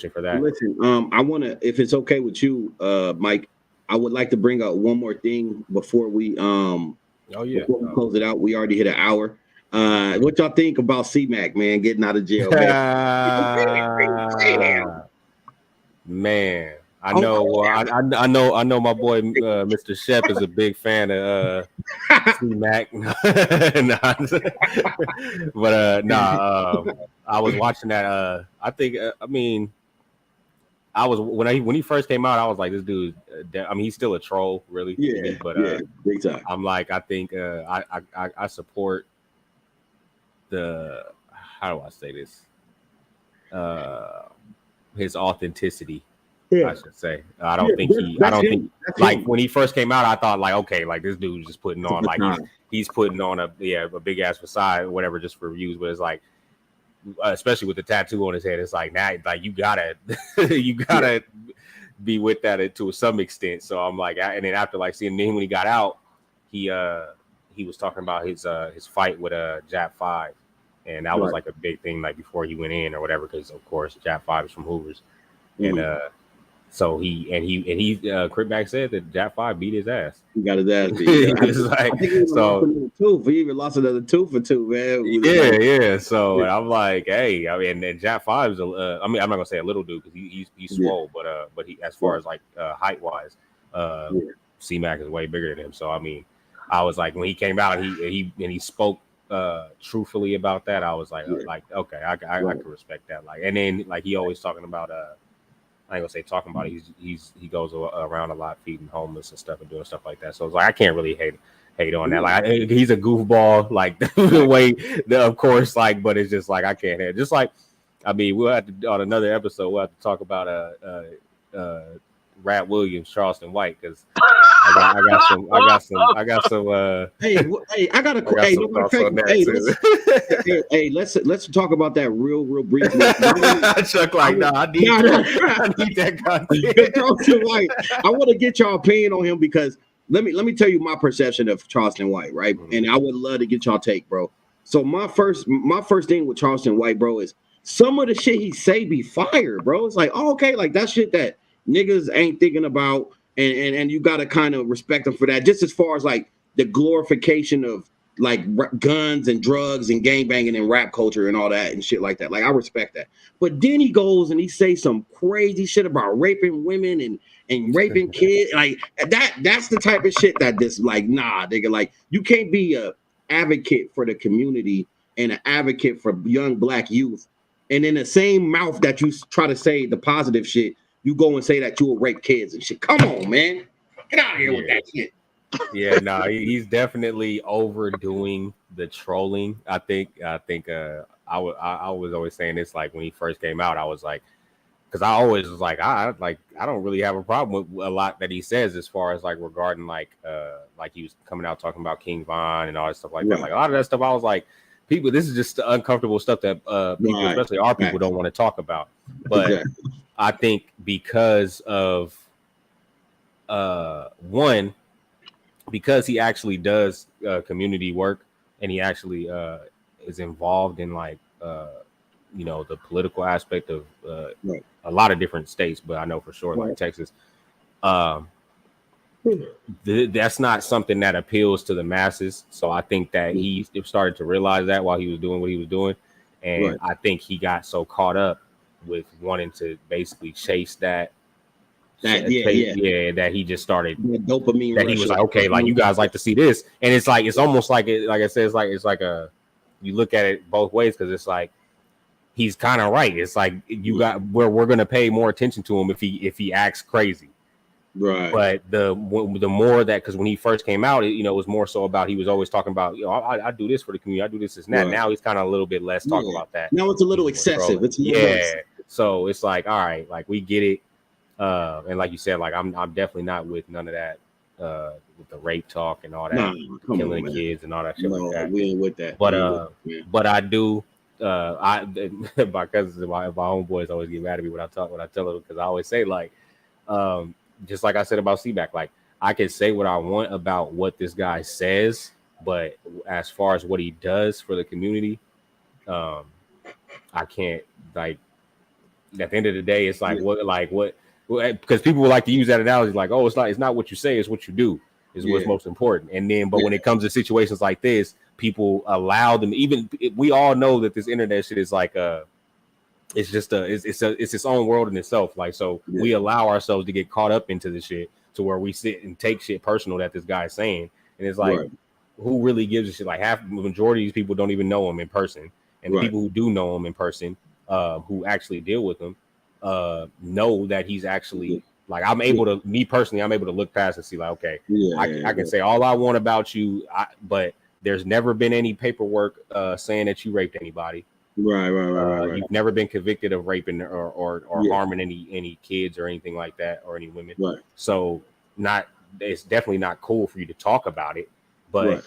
for that. Listen, I want to, if it's okay with you, Mike, I would like to bring up one more thing before we before we close it out. We already hit an hour. What y'all think about C-Mac, man, getting out of jail? Man, I know. I know. My boy, Mr. Shep, is a big fan of C-Mac. But I was watching that. I think. I mean, I was when he first came out, I was like, this dude. I mean, he's still a troll, really. Yeah. But big time. I'm like, I think I support the. How do I say this? His authenticity. I should say. I don't think when he first came out, I thought like, okay, like this dude's just putting on like he's putting on a big ass facade or whatever just for views. But it's like, especially with the tattoo on his head, it's like now like you gotta be with that to some extent. So I'm like, and then after like seeing him when he got out, he was talking about his fight with Jap 5, and that was like a big thing like before he went in or whatever, because of course Jap 5 is from Hoovers, and so he Critback said that Jap 5 beat his ass. He got his ass beat. He even lost another tooth or two, man. Yeah. So I'm like, hey, I mean, and Jap 5 is I mean, I'm not gonna say a little dude because he's swole, but he as far as like height wise, C-Mac is way bigger than him. So I mean, I was like when he came out, he spoke truthfully about that. I was like, okay, I can respect that. Like, and then like he always talking about I ain't gonna say talking about it. He goes around a lot feeding homeless and stuff and doing stuff like that. So it's like I can't really hate on that. Like he's a goofball, like the way of course, like, but it's just like I can't hate. Just like I mean, we'll have to on another episode. We'll have to talk about Rat Williams, Charleston White, because I got some. Hey, I got a hey, let's talk about that real briefly. Chuck, like, I need that content. I want to get y'all opinion on him because let me tell you my perception of Charleston White, right? Mm-hmm. And I would love to get y'all take, bro. So my first thing with Charleston White, bro, is some of the shit he say be fire, bro. It's like, oh, okay, like that shit that niggas ain't thinking about, and you gotta kind of respect them for that. Just as far as like the glorification of like guns and drugs and gangbanging and rap culture and all that and shit like that. Like I respect that. But then he goes and he say some crazy shit about raping women and raping kids. Like that's the type of shit that this like, nah, nigga, like you can't be a advocate for the community and an advocate for young black youth. And in the same mouth that you try to say the positive shit, you go and say that you will rape kids and shit. Come on, man. Get out of here with that shit. Yeah, no, he's definitely overdoing the trolling. I think I was always saying this, like when he first came out, I was like, because I always was like, I don't really have a problem with a lot that he says as far as like regarding like he was coming out talking about King Von and all that stuff like that. Like a lot of that stuff, I was like, people, this is just uncomfortable stuff that people, especially our people, don't want to talk about. But I think because of one, because he actually does community work and he actually is involved in like the political aspect of a lot of different states, but I know for sure like Texas, that's not something that appeals to the masses. So I think that he started to realize that while he was doing what he was doing, and I think he got so caught up with wanting to basically chase that that he just started dopamine. That he was like, okay, like you guys like to see this, and it's like it's almost like it, like I said, it's like a you look at it both ways because it's like he's kind of right. It's like you got where we're gonna pay more attention to him if he acts crazy. Right. But the more that, because when he first came out, it was more so about he was always talking about, I do this for the community, I do this and that. Right. Now he's kind of a little bit less talking about that. Now it's a little excessive. It's excessive. So it's like, all right, like we get it. And like you said, like I'm definitely not with none of that with the rape talk and all that, killing kids and all that shit like that. We ain't with that. But I do. My cousins and my homeboys always get mad at me when I tell them, because I always say like, just like I said about C-Back, like I can say what I want about what this guy says, but as far as what he does for the community, I can't, like, at the end of the day, it's like what because people would like to use that analogy, like, oh, it's not what you say, it's what you do is what's most important. And then, but when it comes to situations like this, people allow them, even we all know that this internet shit is like it's just it's its own world in itself. Like, so we allow ourselves to get caught up into the shit to where we sit and take shit personal that this guy is saying. And it's like, who really gives a shit? Like the majority of these people don't even know him in person. And the people who do know him in person, who actually deal with him, know that he's actually like, me personally, I'm able to look past and see like, okay, I can say all I want about you, but there's never been any paperwork saying that you raped anybody. Right. You've never been convicted of raping or harming any kids or anything like that, or any women. Right. So it's definitely not cool for you to talk about it. But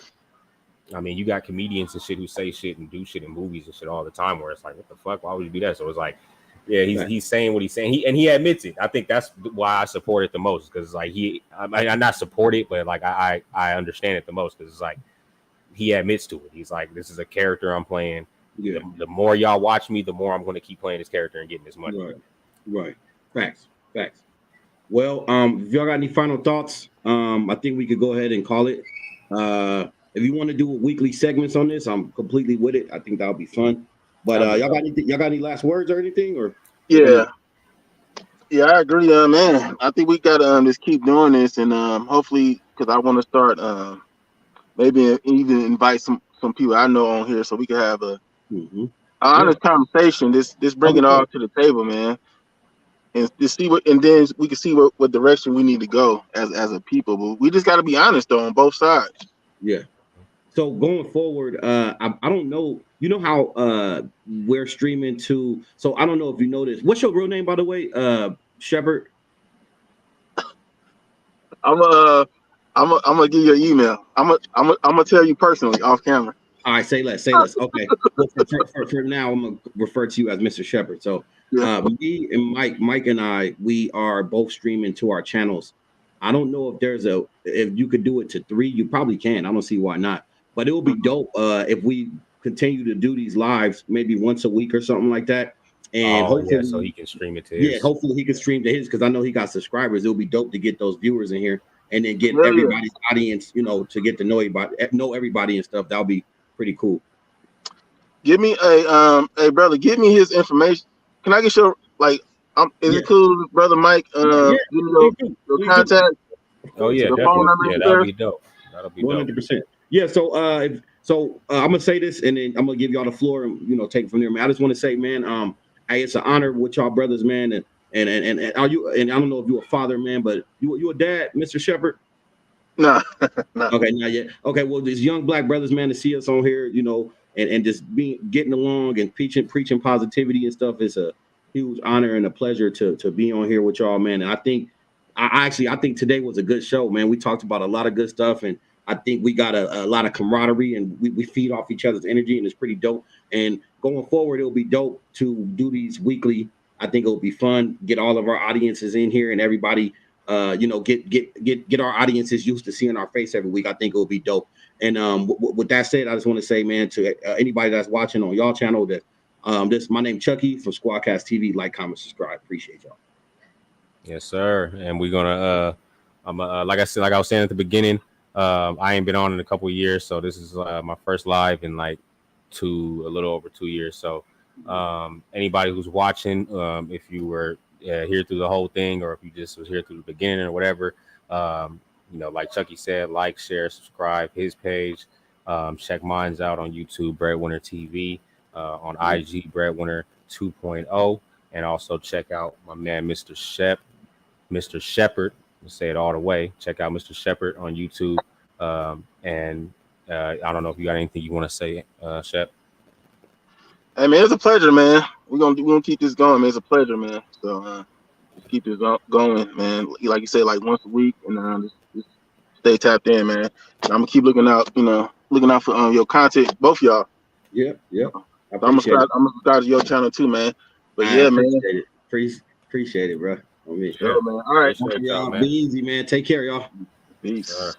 I mean, you got comedians and shit who say shit and do shit in movies and shit all the time where it's like, what the fuck? Why would you do that? So it's like, he's saying what he's saying. He admits it. I think that's why I support it the most, because like I not support it, but like I understand it the most, because it's like he admits to it. He's like, this is a character I'm playing. Yeah. The more y'all watch me, the more I'm going to keep playing this character and getting this money. Right. Facts. Well, if y'all got any final thoughts, I think we could go ahead and call it. If you want to do weekly segments on this, I'm completely with it. I think that'll be fun. But y'all got any last words or anything? Or I agree, man. I think we gotta just keep doing this, and hopefully, because I want to start maybe even invite some people I know on here, so we can have a honest conversation. This bring it all to the table, man. and to see what, and then we can see what direction we need to go as a people. But we just got to be honest though on both sides. Yeah. So going forward, I don't know. You know how we're streaming to. So I don't know if you know this. What's your real name, by the way? Shepard. I'm gonna give you an email. I'm gonna tell you personally off camera. All right, say less. Okay. Well, for now, I'm gonna refer to you as Mr. Shepard. So me and Mike and I, we are both streaming to our channels. I don't know if you could do it to 3. You probably can. I don't see why not. But it would be dope if we continue to do these lives maybe once a week or something like that. And hopefully, so he can stream it to his. Yeah, hopefully he can stream to his because I know he got subscribers. It would be dope to get those viewers in here and then get everybody's audience, to get to know everybody and stuff. That would be pretty cool. Give me hey brother, give me his information. Can I get your is it cool, brother Mike? Give me your contact. Oh yeah, definitely. That'll be dope. That'll be 100%. Yeah, so I'm gonna say this and then I'm gonna give y'all the floor and take it from there, man. I just want to say, man, hey, it's an honor with y'all brothers, man, and are you? And I don't know if you're a father, man, but you a dad, Mr. Shepard? No. Okay, not yet. Okay, well, these young black brothers, man, to see us on here, and just getting along and preaching positivity and stuff is a huge honor and a pleasure to be on here with y'all, man. And I think I think today was a good show, man. We talked about a lot of good stuff, and I think we got a lot of camaraderie, and we feed off each other's energy, and it's pretty dope. And going forward, it'll be dope to do these weekly. I think it'll be fun. Get all of our audiences in here, and everybody, get our audiences used to seeing our face every week. I think it'll be dope. And with that said, I just want to say, man, to anybody that's watching on y'all channel that my name Chucky from SQUADCAST TV. Like, comment, subscribe. Appreciate y'all. Yes, sir. And we're gonna like I was saying at the beginning, I ain't been on in a couple of years, so this is my first live in like a little over 2 years. So anybody who's watching, if you were here through the whole thing, or if you just was here through the beginning or whatever, like Chucky said, like, share, subscribe his page. Check mine's out on YouTube, BredWinR TV, on IG, BredWinR 2.0, and also check out my man Mr. Shepard. Say it all the way. Check out Mr. Shepard on YouTube. And I don't know if you got anything you want to say, Shep. Hey man, it's a pleasure, man. We're gonna keep this going, man. It's a pleasure, man. So just keep this going, man. Like you said, like once a week, and just stay tapped in, man. And I'm gonna keep looking out for your content, both y'all. Yep. I'm gonna subscribe to your channel too, man. But yeah, man. Appreciate it, bro. Sure, man. All right. Y'all be easy, man. Take care, y'all. Peace.